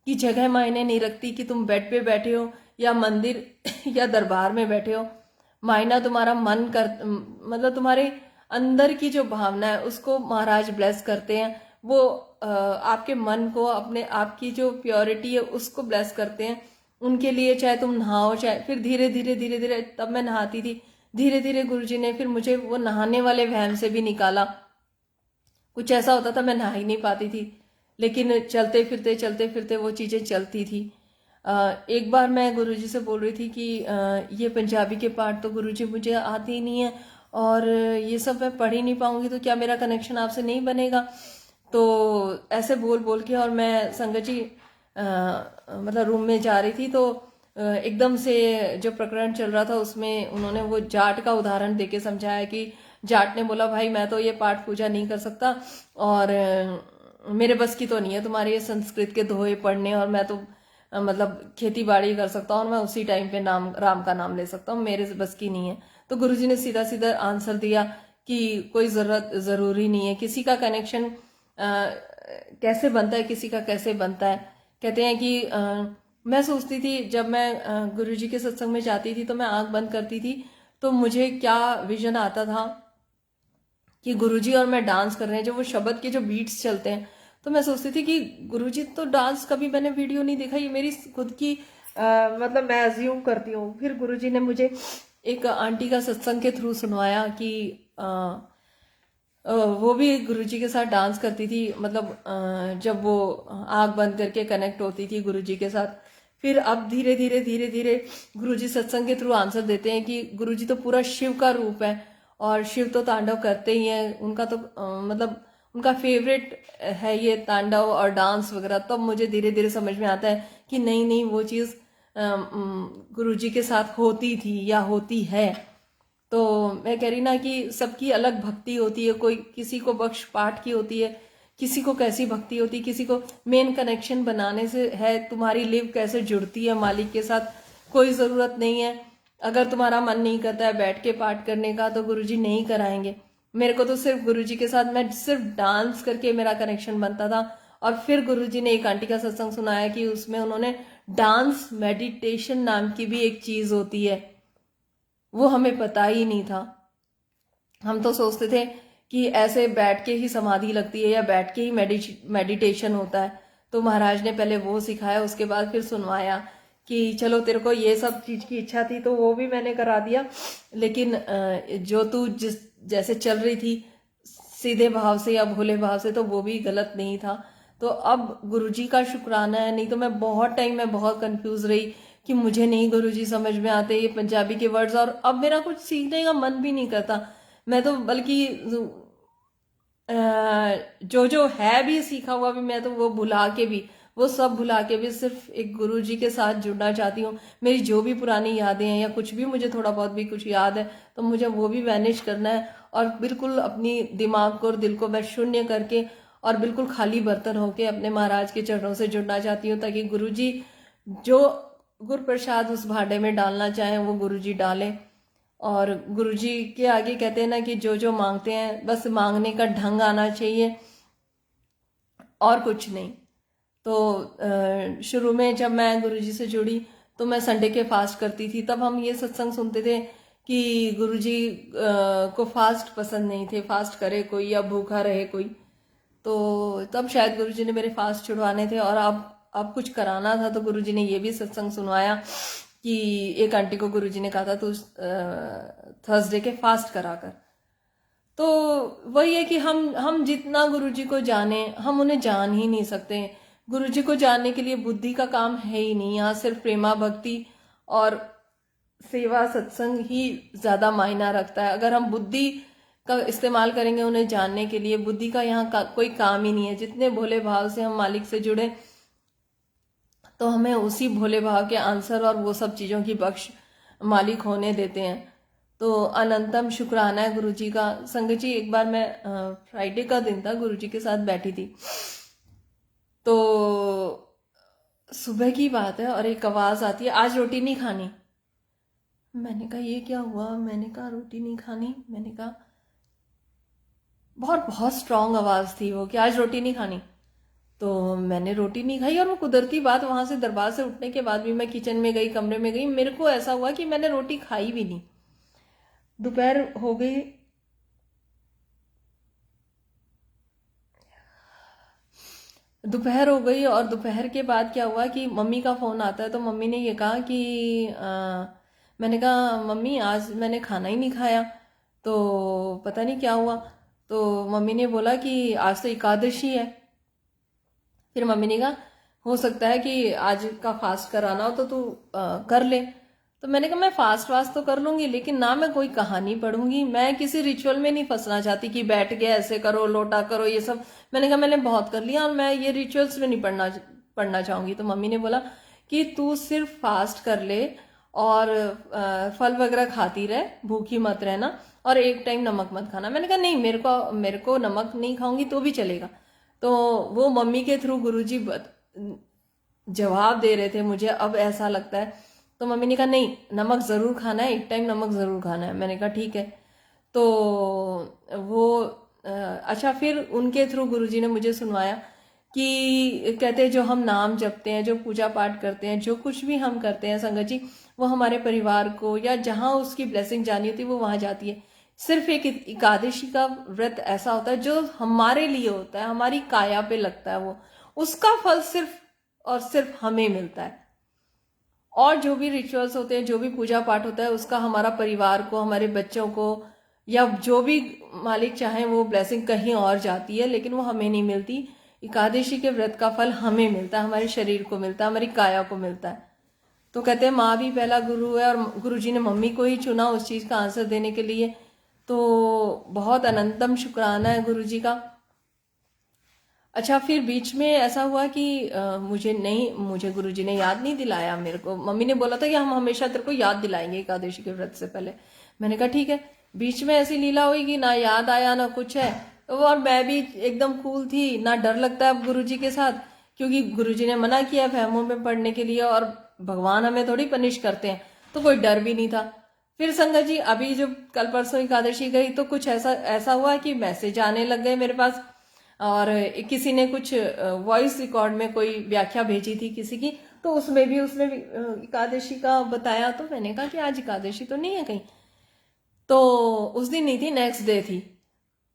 कि जगह मायने नहीं रखती, कि तुम बेड पे बैठे हो या मंदिर या दरबार में बैठे हो। मायना तुम्हारा मन कर, मतलब तुम्हारे अंदर की जो भावना है उसको महाराज ब्लेस करते हैं। वो आपके मन को, अपने आपकी जो प्योरिटी है उसको ब्लेस करते हैं। उनके लिए चाहे तुम नहाओ, चाहे फिर धीरे धीरे तब मैं नहाती थी। धीरे धीरे गुरुजी ने फिर मुझे वो नहाने वाले वहम से भी निकाला। कुछ ऐसा होता था मैं नहा ही नहीं पाती थी, लेकिन चलते फिरते वो चीज़ें चलती थी। एक बार मैं गुरुजी से बोल रही थी कि ये पंजाबी के पाठ तो गुरुजी मुझे आते ही नहीं है, और ये सब मैं पढ़ ही नहीं पाऊंगी, तो क्या मेरा कनेक्शन आपसे नहीं बनेगा। तो ऐसे बोल के, और मैं संगत जी मतलब रूम में जा रही थी, तो एकदम से जो प्रकरण चल रहा था उसमें उन्होंने वो जाट का उदाहरण देके समझाया कि जाट ने बोला, भाई मैं तो ये पाठ पूजा नहीं कर सकता, और मेरे बस की तो नहीं है तुम्हारे ये संस्कृत के दोहे पढ़ने, और मैं तो मतलब खेती बाड़ी कर सकता हूँ और मैं उसी टाइम पे राम का नाम ले सकता हूँ, मेरे बस की नहीं है। तो गुरुजी ने सीधा सीधा आंसर दिया कि कोई ज़रूरी नहीं है, किसी का कनेक्शन कैसे बनता है, किसी का कैसे बनता है। कहते हैं कि मैं सोचती थी, जब मैं गुरुजी के सत्संग में जाती थी तो मैं आंख बंद करती थी, तो मुझे क्या विजन आता था कि गुरुजी और मैं डांस कर रहे हैं, जो वो शब्द के जो बीट्स चलते हैं। तो मैं सोचती थी कि गुरुजी तो डांस, कभी मैंने वीडियो नहीं देखा, ये मेरी खुद की मतलब मैं अज्यूम करती हूँ। फिर गुरुजी ने मुझे एक आंटी का सत्संग के थ्रू सुनवाया कि वो भी गुरुजी के साथ डांस करती थी, मतलब जब वो आंख बंद करके कनेक्ट होती थी गुरुजी के साथ। फिर अब धीरे धीरे गुरुजी सत्संग के थ्रू आंसर देते हैं कि गुरुजी तो पूरा शिव का रूप है, और शिव तो तांडव करते ही हैं, उनका तो मतलब उनका फेवरेट है ये तांडव और डांस वगैरह। तब मुझे धीरे धीरे समझ में आता है कि नहीं वो चीज़ गुरुजी के साथ होती थी या होती है। तो मैं कह रही ना कि सबकी अलग भक्ति होती है, कोई किसी को बख्श पाठ की होती है, किसी को कैसी भक्ति होती, किसी को मेन कनेक्शन बनाने से है, तुम्हारी लिव कैसे जुड़ती है मालिक के साथ। कोई ज़रूरत नहीं है, अगर तुम्हारा मन नहीं करता है बैठ के पाठ करने का तो गुरुजी नहीं कराएंगे। मेरे को तो सिर्फ गुरुजी के साथ मैं सिर्फ डांस करके मेरा कनेक्शन बनता था। और फिर गुरुजी ने एक आंटी का सत्संग सुनाया कि उसमें उन्होंने डांस मेडिटेशन नाम की भी एक चीज़ होती है, वो हमें पता ही नहीं था। हम तो सोचते थे कि ऐसे बैठ के ही समाधि लगती है या बैठ के ही मेडिटेशन होता है। तो महाराज ने पहले वो सिखाया, उसके बाद फिर सुनवाया कि चलो तेरे को ये सब चीज़ की इच्छा थी तो वो भी मैंने करा दिया, लेकिन जो तू जिस जैसे चल रही थी सीधे भाव से या भोले भाव से, तो वो भी गलत नहीं था। तो अब गुरुजी का शुक्राना है, नहीं तो मैं बहुत टाइम में बहुत कंफ्यूज रही कि मुझे नहीं गुरुजी समझ में आते ये पंजाबी के वर्ड्स, और अब मेरा कुछ सीखने का मन भी नहीं करता। मैं तो बल्कि जो है भी सीखा हुआ भी मैं तो वो भुला के भी, वो सब भुला के भी सिर्फ एक गुरुजी के साथ जुड़ना चाहती हूँ। मेरी जो भी पुरानी यादें हैं या कुछ भी मुझे थोड़ा बहुत भी कुछ याद है तो मुझे वो भी वैनिश करना है, और बिल्कुल अपनी दिमाग को और दिल को मैं शून्य करके और बिल्कुल खाली बर्तन होके अपने महाराज के चरणों से जुड़ना चाहती हूँ, ताकि गुरुजी जो गुरु प्रसाद उस भांडे में डालना चाहें वो गुरुजी डालें। और गुरुजी के आगे कहते हैं ना कि जो जो मांगते हैं बस मांगने का ढंग आना चाहिए और कुछ नहीं। तो शुरू में जब मैं गुरुजी से जुड़ी तो मैं संडे के फास्ट करती थी, तब हम ये सत्संग सुनते थे कि गुरुजी को फास्ट पसंद नहीं थे, फास्ट करे कोई या भूखा रहे कोई। तो तब शायद गुरुजी ने मेरे फास्ट छुड़वाने थे, और अब कुछ कराना था तो गुरुजी ने ये भी सत्संग सुनवाया कि एक आंटी को गुरुजी ने कहा था तू थर्सडे के फास्ट करा कर। तो वही है कि हम जितना गुरुजी को जाने हम उन्हें जान ही नहीं सकते। गुरुजी को जानने के लिए बुद्धि का काम है ही नहीं, यहाँ सिर्फ प्रेमा भक्ति और सेवा सत्संग ही ज्यादा मायना रखता है। अगर हम बुद्धि का इस्तेमाल करेंगे उन्हें जानने के लिए, बुद्धि का यहाँ कोई काम ही नहीं है। जितने भोले भाव से हम मालिक से जुड़े तो हमें उसी भोले भाव के आंसर और वो सब चीज़ों की बख्श मालिक होने देते हैं। तो अनंतम शुक्राना है गुरुजी का। संगत जी, एक बार मैं फ्राइडे का दिन था, गुरुजी के साथ बैठी थी, तो सुबह की बात है और एक आवाज़ आती है, आज रोटी नहीं खानी। मैंने कहा ये क्या हुआ, मैंने कहा रोटी नहीं खानी, मैंने कहा बहुत बहुत स्ट्रांग आवाज़ थी वो कि आज रोटी नहीं खानी। तो मैंने रोटी नहीं खाई, और वो कुदरती बात वहां से दरबार से उठने के बाद भी मैं किचन में गई, कमरे में गई, मेरे को ऐसा हुआ कि मैंने रोटी खाई भी नहीं। दोपहर हो गई, और दोपहर के बाद क्या हुआ कि मम्मी का फ़ोन आता है। तो मम्मी ने ये कहा कि मैंने कहा मम्मी आज मैंने खाना ही नहीं खाया, तो पता नहीं क्या हुआ। तो मम्मी ने बोला कि आज तो एकादशी है। फिर मम्मी ने कहा हो सकता है कि आज का फास्ट कराना हो तो तू कर ले। तो मैंने कहा मैं फास्ट तो कर लूंगी, लेकिन ना मैं कोई कहानी पढ़ूंगी, मैं किसी रिचुअल में नहीं फंसना चाहती कि बैठ के ऐसे करो लोटा करो ये सब। मैंने कहा मैंने बहुत कर लिया और मैं ये रिचुअल्स में नहीं पढ़ना चाहूंगी। तो मम्मी ने बोला कि तू सिर्फ फास्ट कर ले और फल वगैरह खाती रहे, भूखी मत रहना, और एक टाइम नमक मत खाना। मैंने कहा नहीं, मेरे को नमक नहीं खाऊंगी तो भी चलेगा। तो वो मम्मी के थ्रू गुरुजी जवाब दे रहे थे मुझे, अब ऐसा लगता है। तो मम्मी ने कहा नहीं, नमक ज़रूर खाना है, एक टाइम नमक ज़रूर खाना है। मैंने कहा ठीक है। तो वो अच्छा, फिर उनके थ्रू गुरुजी ने मुझे सुनवाया कि कहते हैं जो हम नाम जपते हैं, जो पूजा पाठ करते हैं, जो कुछ भी हम करते हैं संगत जी, वो हमारे परिवार को या जहाँ उसकी ब्लेसिंग जानी होती है वो वहाँ जाती है। सिर्फ एक एकादशी का व्रत ऐसा होता है जो हमारे लिए होता है, हमारी काया पे लगता है, वो उसका फल सिर्फ और सिर्फ हमें मिलता है। और जो भी रिचुअल्स होते हैं, जो भी पूजा पाठ होता है, उसका हमारा परिवार को, हमारे बच्चों को या जो भी मालिक चाहे वो ब्लेसिंग कहीं और जाती है, लेकिन वो हमें नहीं मिलती। एकादशी के व्रत का फल हमें मिलता है, हमारे शरीर को मिलता है, हमारी काया को मिलता है। तो कहते हैं माँ भी पहला गुरु है, और गुरुजी ने मम्मी को ही चुना उस चीज़ का आंसर देने के लिए। तो बहुत अनंतम शुक्राना है गुरुजी का। अच्छा, फिर बीच में ऐसा हुआ कि मुझे गुरुजी ने याद नहीं दिलाया। मेरे को मम्मी ने बोला था कि हम हमेशा तेरे को याद दिलाएंगे एकादशी के व्रत से पहले। मैंने कहा ठीक है। बीच में ऐसी लीला हुई कि ना याद आया ना कुछ है, और मैं भी एकदम कूल थी, ना डर लगता है अब गुरुजी के साथ, क्योंकि गुरुजी ने मना किया वहमों में पढ़ने के लिए और भगवान हमें थोड़ी पनिश करते हैं, तो कोई डर भी नहीं था। फिर संगत जी अभी जो कल परसों एकादशी गई तो कुछ ऐसा ऐसा हुआ कि मैसेज आने लग गए मेरे पास, और किसी ने कुछ वॉइस रिकॉर्ड में कोई व्याख्या भेजी थी किसी की, तो उसमें भी उसने एकादशी का बताया। तो मैंने कहा कि आज एकादशी तो नहीं है कहीं, तो उस दिन नहीं थी, नेक्स्ट डे थी।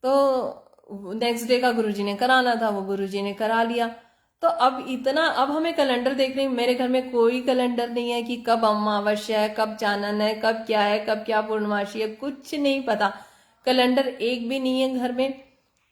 तो नेक्स्ट डे का गुरुजी ने कराना था, वो गुरुजी ने करा लिया। तो अब हमें कैलेंडर देखने, मेरे घर में कोई कैलेंडर नहीं है कि कब अमावस्या है, कब चानन है, कब क्या है, कब क्या पूर्णमासी है, कुछ नहीं पता। कैलेंडर एक भी नहीं है घर में।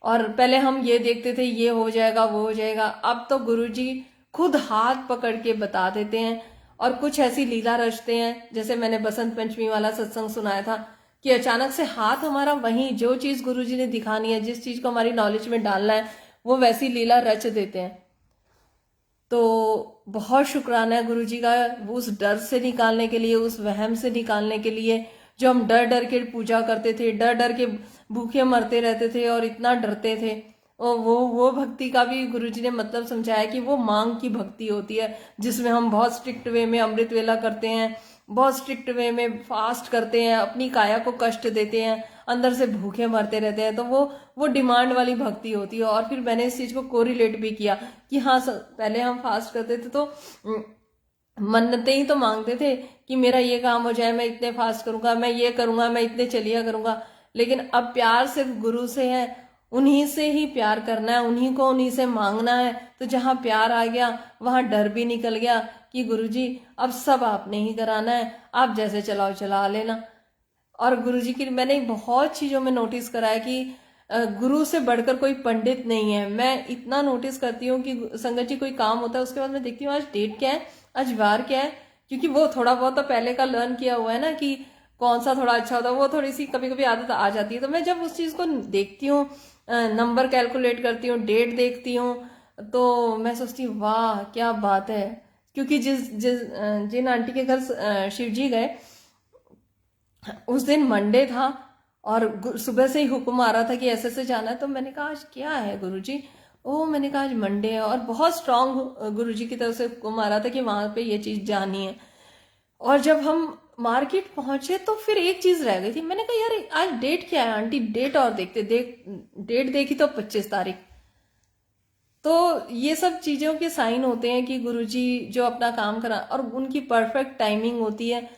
और पहले हम ये देखते थे ये हो जाएगा वो हो जाएगा, अब तो गुरुजी खुद हाथ पकड़ के बता देते हैं और कुछ ऐसी लीला रचते हैं। जैसे मैंने बसंत पंचमी वाला सत्संग सुनाया था कि अचानक से हाथ हमारा वहीं, जो चीज गुरुजी ने दिखानी है, जिस चीज को हमारी नॉलेज में डालना है, वो वैसी लीला रच देते हैं। तो बहुत शुक्राना है गुरुजी का, वो उस डर से निकालने के लिए, उस वहम से निकालने के लिए, जो हम डर डर के पूजा करते थे, डर डर के भूखे मरते रहते थे और इतना डरते थे। और वो भक्ति का भी गुरुजी ने मतलब समझाया कि वो मांग की भक्ति होती है, जिसमें हम बहुत स्ट्रिक्ट वे में अमृत वेला करते हैं, बहुत स्ट्रिक्ट वे में फास्ट करते हैं, अपनी काया को कष्ट देते हैं, अंदर से भूखे मरते रहते हैं। तो वो डिमांड वाली भक्ति होती है। और फिर मैंने इस चीज को कोरिलेट भी किया कि हाँ, पहले हम फास्ट करते थे तो मन्नतें ही तो मांगते थे कि मेरा ये काम हो जाए, मैं इतने फास्ट करूंगा, मैं ये करूंगा, मैं इतने चलिया करूंगा। लेकिन अब प्यार सिर्फ गुरु से है, उन्हीं से ही प्यार करना है, उन्हीं को उन्हीं से मांगना है। तो जहां प्यार आ गया वहां डर भी निकल गया कि गुरुजी अब सब आपने ही कराना है, आप जैसे चलाओ चला लेना। और गुरुजी की मैंने बहुत चीजों में नोटिस करा है कि गुरु से बढ़कर कोई पंडित नहीं है। मैं इतना नोटिस करती हूँ कि संगत जी कोई काम होता है उसके बाद मैं देखती हूँ आज डेट क्या है, आज वार क्या है, क्योंकि वो थोड़ा बहुत तो पहले का लर्न किया हुआ है ना कि कौन सा थोड़ा अच्छा होता है, वो थोड़ी सी कभी कभी आदत आ जाती है। तो मैं जब उस चीज को देखती हूँ, नंबर कैलकुलेट करती हूँ, डेट देखती हूँ, तो मैं सोचती हूँ वाह क्या बात है। क्योंकि जिन आंटी के घर शिव जी गए उस दिन मंडे था और सुबह से ही हुक्म आ रहा था कि ऐसे जाना है। तो मैंने कहा आज क्या है गुरुजी? ओ, मैंने कहा आज मंडे है, और बहुत स्ट्रांग गुरुजी की तरफ से हुक्म आ रहा था कि वहां पे ये चीज जानी है। और जब हम मार्केट पहुंचे तो फिर एक चीज रह गई थी। मैंने कहा यार आज डेट क्या है आंटी, डेट और देखते डेट देखी तो 25 तारीख। तो ये सब चीजों के साइन होते हैं कि गुरुजी जो अपना काम करा, और उनकी परफेक्ट टाइमिंग होती है।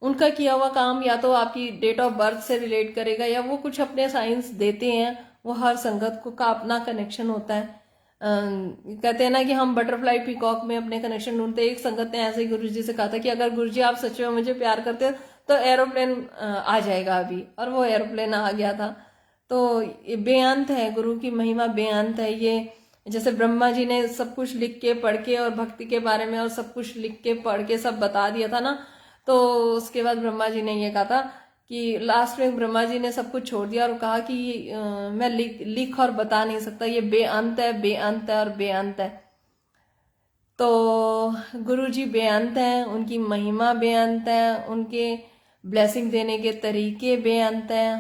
उनका किया हुआ काम या तो आपकी डेट ऑफ बर्थ से रिलेट करेगा, या वो कुछ अपने साइंस देते हैं। वो हर संगत को का अपना कनेक्शन होता है। कहते हैं ना कि हम बटरफ्लाई पीकॉक में अपने कनेक्शन ढूंढते हैं। एक संगत ने ऐसे ही गुरुजी से कहा था कि अगर गुरुजी आप सच में मुझे प्यार करते हो तो एरोप्लेन आ जाएगा अभी, और वो एरोप्लेन आ गया था। तो ये बेअंत है, गुरु की महिमा बेअंत है। ये जैसे ब्रह्मा जी ने सब कुछ लिख के पढ़ के और भक्ति के बारे में और सब कुछ लिख के पढ़ के सब बता दिया था ना, तो उसके बाद ब्रह्मा जी ने ये कहा था कि लास्ट में ब्रह्मा जी ने सब कुछ छोड़ दिया और कहा कि मैं लिख और बता नहीं सकता, ये बेअंत है, बेअंत है और बेअंत है। तो गुरु जी बेअंत हैं, उनकी महिमा बेअंत है, उनके ब्लेसिंग देने के तरीके बेअंत हैं।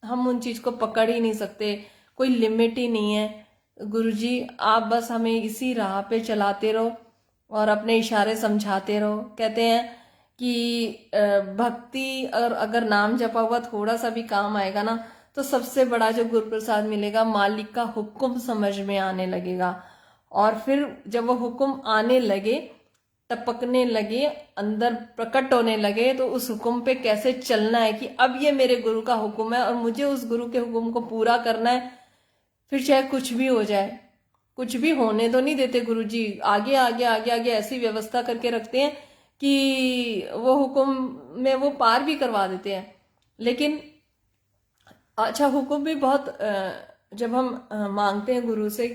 हम उन चीज को पकड़ ही नहीं सकते, कोई लिमिट ही नहीं है। गुरुजी आप बस हमें इसी राह पे चलाते रहो और अपने इशारे समझाते रहो। कहते हैं कि भक्ति और अगर नाम जपा हुआ थोड़ा सा भी काम आएगा ना, तो सबसे बड़ा जो गुरु प्रसाद मिलेगा, मालिक का हुक्म समझ में आने लगेगा। और फिर जब वो हुक्म आने लगे, टपकने लगे, अंदर प्रकट होने लगे, तो उस हुक्म पे कैसे चलना है कि अब ये मेरे गुरु का हुक्म है और मुझे उस गुरु के हुक्म को पूरा करना है। फिर चाहे कुछ भी हो जाए, कुछ भी होने तो नहीं देते गुरुजी। आगे आगे आगे आगे ऐसी व्यवस्था करके रखते हैं कि वो हुक्म में वो पार भी करवा देते हैं। लेकिन अच्छा, हुक्म भी बहुत जब हम मांगते हैं गुरु से,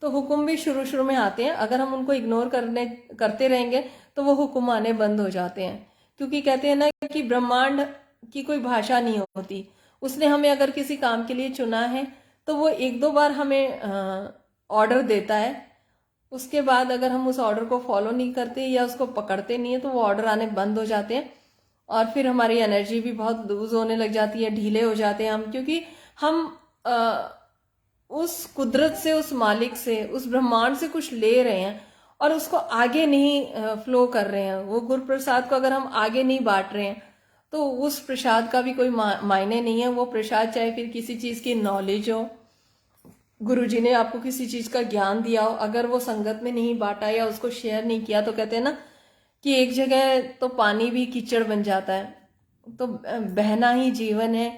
तो हुक्म भी शुरू शुरू में आते हैं। अगर हम उनको इग्नोर करते रहेंगे तो वो हुक्म आने बंद हो जाते हैं। क्योंकि कहते हैं ना कि ब्रह्मांड की कोई भाषा नहीं होती। उसने हमें अगर किसी काम के लिए चुना है तो वो एक दो बार हमें ऑर्डर देता है। उसके बाद अगर हम उस ऑर्डर को फॉलो नहीं करते या उसको पकड़ते नहीं है, तो वो ऑर्डर आने बंद हो जाते हैं और फिर हमारी एनर्जी भी बहुत लूज होने लग जाती है, ढीले हो जाते हैं हम। क्योंकि हम उस कुदरत से, उस मालिक से, उस ब्रह्मांड से कुछ ले रहे हैं और उसको आगे नहीं फ्लो कर रहे हैं, वो गुरु प्रसाद को अगर हम आगे नहीं बांट रहे हैं तो उस प्रसाद का भी कोई मायने नहीं है। वो प्रसाद चाहे फिर किसी चीज की नॉलेज हो, गुरुजी ने आपको किसी चीज का ज्ञान दिया हो, अगर वो संगत में नहीं बांटा या उसको शेयर नहीं किया तो कहते हैं ना कि एक जगह तो पानी भी कीचड़ बन जाता है। तो बहना ही जीवन है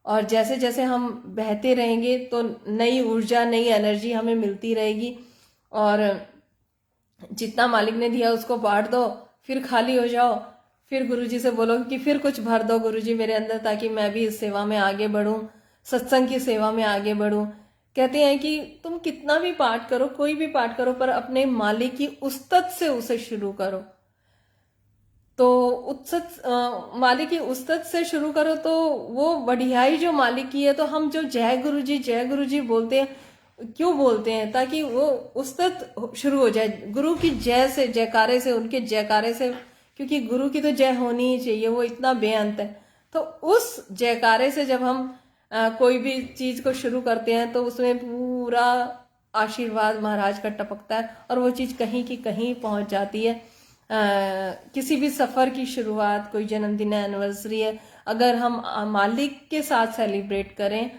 और जैसे जैसे हम बहते रहेंगे तो नई ऊर्जा, नई एनर्जी हमें मिलती रहेगी और जितना मालिक ने दिया उसको बांट दो, फिर खाली हो जाओ, फिर गुरुजी से बोलो कि फिर कुछ भर दो गुरुजी मेरे अंदर, ताकि मैं भी इस सेवा में आगे बढ़ूं, सत्संग की सेवा में आगे बढ़ूं। कहते हैं कि तुम कितना भी पाठ करो, कोई भी पाठ करो, पर अपने मालिक की उस्तत से उसे शुरू करो। तो मालिक की उस्तत से शुरू करो तो वो बढ़ियाई जो मालिक की है। तो हम जो जय गुरु जी बोलते हैं, क्यों बोलते हैं? ताकि वो उस्तत शुरू हो जाए गुरु की जय से, जयकारे से, उनके जयकारे से, क्योंकि गुरु की तो जय होनी ही चाहिए, वो इतना बेअंत है। तो उस जयकारे से जब हम कोई भी चीज को शुरू करते हैं तो उसमें पूरा आशीर्वाद महाराज का टपकता है और वो चीज कहीं की कहीं पहुंच जाती है। किसी भी सफर की शुरुआत, कोई जन्मदिन है, एनिवर्सरी है, अगर हम मालिक के साथ सेलिब्रेट करें,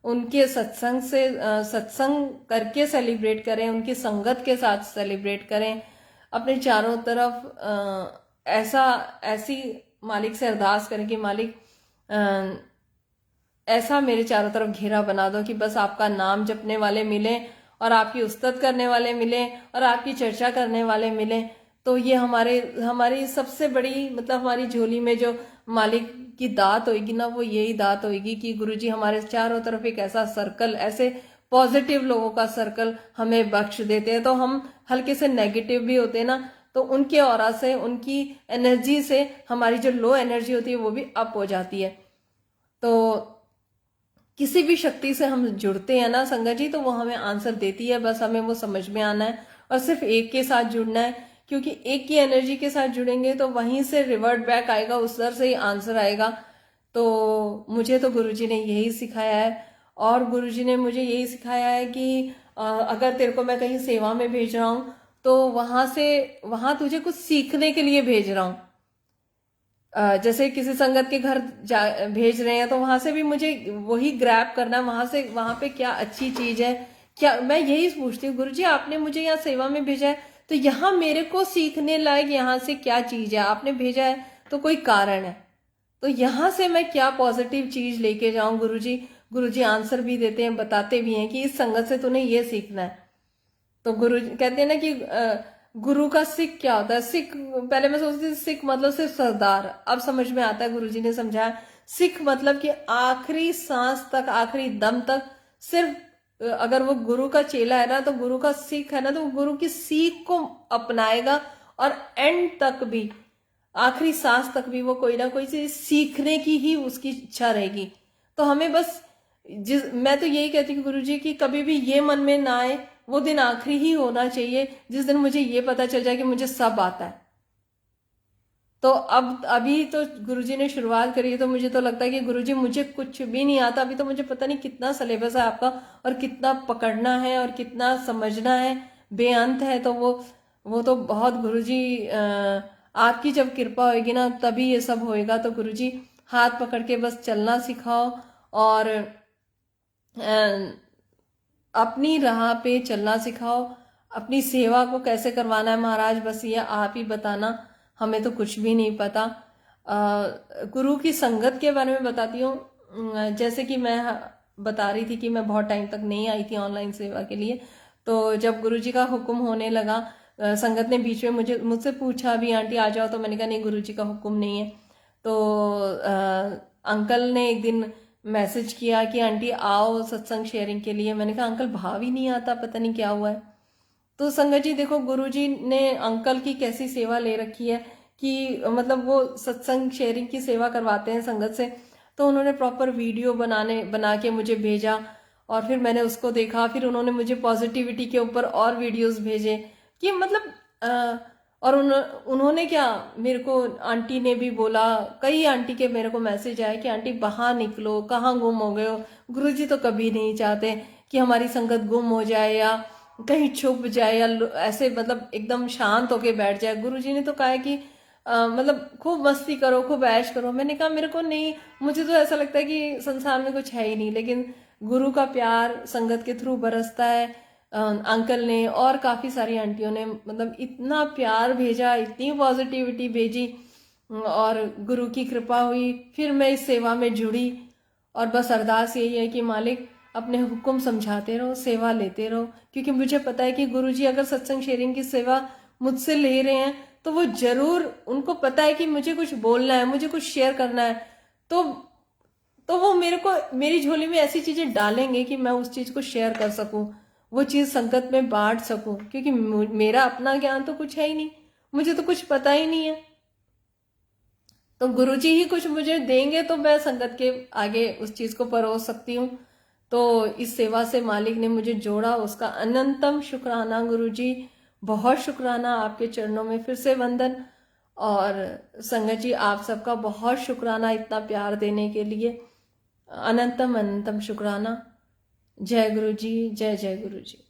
उनके सत्संग से सत्संग करके सेलिब्रेट करें, उनकी संगत के साथ सेलिब्रेट करें, अपने चारों तरफ ऐसी मालिक से अरदास करें कि मालिक ऐसा मेरे चारों तरफ घेरा बना दो कि बस आपका नाम जपने वाले मिले और आपकी उस्तत करने वाले मिले और आपकी चर्चा करने वाले मिले। तो ये हमारी सबसे बड़ी, मतलब हमारी झोली में जो मालिक की दात होगी ना, वो यही दात होगी कि गुरुजी हमारे चारों तरफ एक ऐसा सर्कल, ऐसे पॉजिटिव लोगों का सर्कल हमें बख्श देते हैं। तो हम हल्के से नेगेटिव भी होते हैं ना, तो उनके ऑरा से, उनकी एनर्जी से हमारी जो लो एनर्जी होती है वो भी अप हो जाती है। तो किसी भी शक्ति से हम जुड़ते हैं ना संगत जी, तो वो हमें आंसर देती है, बस हमें वो समझ में आना है और सिर्फ एक के साथ जुड़ना है, क्योंकि एक की एनर्जी के साथ जुड़ेंगे तो वहीं से रिवर्ट बैक आएगा, उस दर से ही आंसर आएगा। तो मुझे तो गुरुजी ने यही सिखाया है और गुरुजी ने मुझे यही सिखाया है कि अगर तेरे को मैं कहीं सेवा में भेज रहा हूं तो वहां तुझे कुछ सीखने के लिए भेज रहा हूं। जैसे किसी संगत के घर भेज रहे हैं तो वहां से भी मुझे वही ग्रैब करना है, वहां पे क्या अच्छी चीज है, क्या मैं यही पूछती हूँ, गुरुजी आपने मुझे यहाँ सेवा में भेजा है तो यहाँ मेरे को सीखने लायक यहाँ से क्या चीज है, आपने भेजा है तो कोई कारण है, तो यहाँ से मैं क्या पॉजिटिव चीज लेके जाऊं। गुरुजी आंसर भी देते हैं, बताते भी हैं कि इस संगत से तूने ये सीखना है। तो गुरु कहते हैं ना कि गुरु का सिख क्या होता है। सिख, पहले मैं सोचती थी सिख मतलब सिर्फ सरदार, अब समझ में आता है, गुरुजी ने समझाया सिख मतलब कि आखिरी सांस तक, आखिरी दम तक सिर्फ अगर वो गुरु का चेला है ना, तो गुरु का सिख है ना, तो गुरु की सीख को अपनाएगा और एंड तक भी, आखिरी सांस तक भी वो कोई ना कोई चीज सीखने की ही उसकी इच्छा रहेगी। तो हमें बस मैं तो यही कहती हूँ गुरुजी की कभी भी ये मन में ना आए वो दिन आखिरी ही होना चाहिए जिस दिन मुझे ये पता चल जाए कि मुझे सब आता है। तो अभी तो गुरुजी ने शुरुआत करी है, तो मुझे तो लगता है कि गुरुजी मुझे कुछ भी नहीं आता, अभी तो मुझे पता नहीं कितना सिलेबस है आपका और कितना पकड़ना है और कितना समझना है, बेअंत है। तो वो तो बहुत गुरुजी आपकी जब कृपा होगी ना तभी ये सब होएगा। तो गुरुजी हाथ पकड़ के बस चलना सिखाओ और अपनी राह पे चलना सिखाओ, अपनी सेवा को कैसे करवाना है महाराज बस ये आप ही बताना, हमें तो कुछ भी नहीं पता। गुरु की संगत के बारे में बताती हूँ। जैसे कि मैं बता रही थी कि मैं बहुत टाइम तक नहीं आई थी ऑनलाइन सेवा के लिए, तो जब गुरुजी का हुक्म होने लगा, संगत ने बीच में मुझसे पूछा भी आंटी आ जाओ, तो मैंने कहा नहीं गुरुजी का हुक्म नहीं है। तो अंकल ने एक दिन मैसेज किया कि आंटी आओ सत्संग शेयरिंग के लिए। मैंने कहा अंकल भाव ही नहीं आता, पता नहीं क्या हुआ है। तो संगत जी देखो गुरुजी ने अंकल की कैसी सेवा ले रखी है कि मतलब वो सत्संग शेयरिंग की सेवा करवाते हैं संगत से, तो उन्होंने प्रॉपर वीडियो बना के मुझे भेजा और फिर मैंने उसको देखा, फिर उन्होंने मुझे पॉजिटिविटी के ऊपर और वीडियोस भेजे कि मतलब और उन्होंने क्या मेरे को, आंटी ने भी बोला, कई आंटी के मेरे को मैसेज आए कि आंटी बाहर निकलो, कहाँ गुम हो गए हो। गुरुजी तो कभी नहीं चाहते कि हमारी संगत गुम हो जाए या कहीं छुप जाए या ऐसे मतलब एकदम शांत होके बैठ जाए। गुरुजी ने तो कहा है कि मतलब खूब मस्ती करो, खूब ऐश करो। मैंने कहा मेरे को नहीं, मुझे तो ऐसा लगता है कि संसार में कुछ है ही नहीं, लेकिन गुरु का प्यार संगत के थ्रू बरसता है। अंकल ने और काफी सारी आंटियों ने मतलब इतना प्यार भेजा, इतनी पॉजिटिविटी भेजी, और गुरु की कृपा हुई, फिर मैं इस सेवा में जुड़ी। और बस अरदास यही है कि मालिक अपने हुक्म समझाते रहो, सेवा लेते रहो, क्योंकि मुझे पता है कि गुरुजी अगर सत्संग शेयरिंग की सेवा मुझसे ले रहे हैं तो वो जरूर, उनको पता है कि मुझे कुछ बोलना है, मुझे कुछ शेयर करना है, तो वो मेरे को, मेरी झोली में ऐसी चीजें डालेंगे कि मैं उस चीज को शेयर कर सकूं, वो चीज संगत में बांट सकूं, क्योंकि मेरा अपना ज्ञान तो कुछ है ही नहीं, मुझे तो कुछ पता ही नहीं है। तो गुरुजी ही कुछ मुझे देंगे तो मैं संगत के आगे उस चीज को परोस सकती हूँ। तो इस सेवा से मालिक ने मुझे जोड़ा, उसका अनंतम शुक्राना गुरुजी, बहुत शुक्राना। आपके चरणों में फिर से वंदन। और संगत जी आप सबका बहुत शुक्राना इतना प्यार देने के लिए, अनंतम अनंतम शुक्राना। जय गुरु जी, जय जय गुरु जी।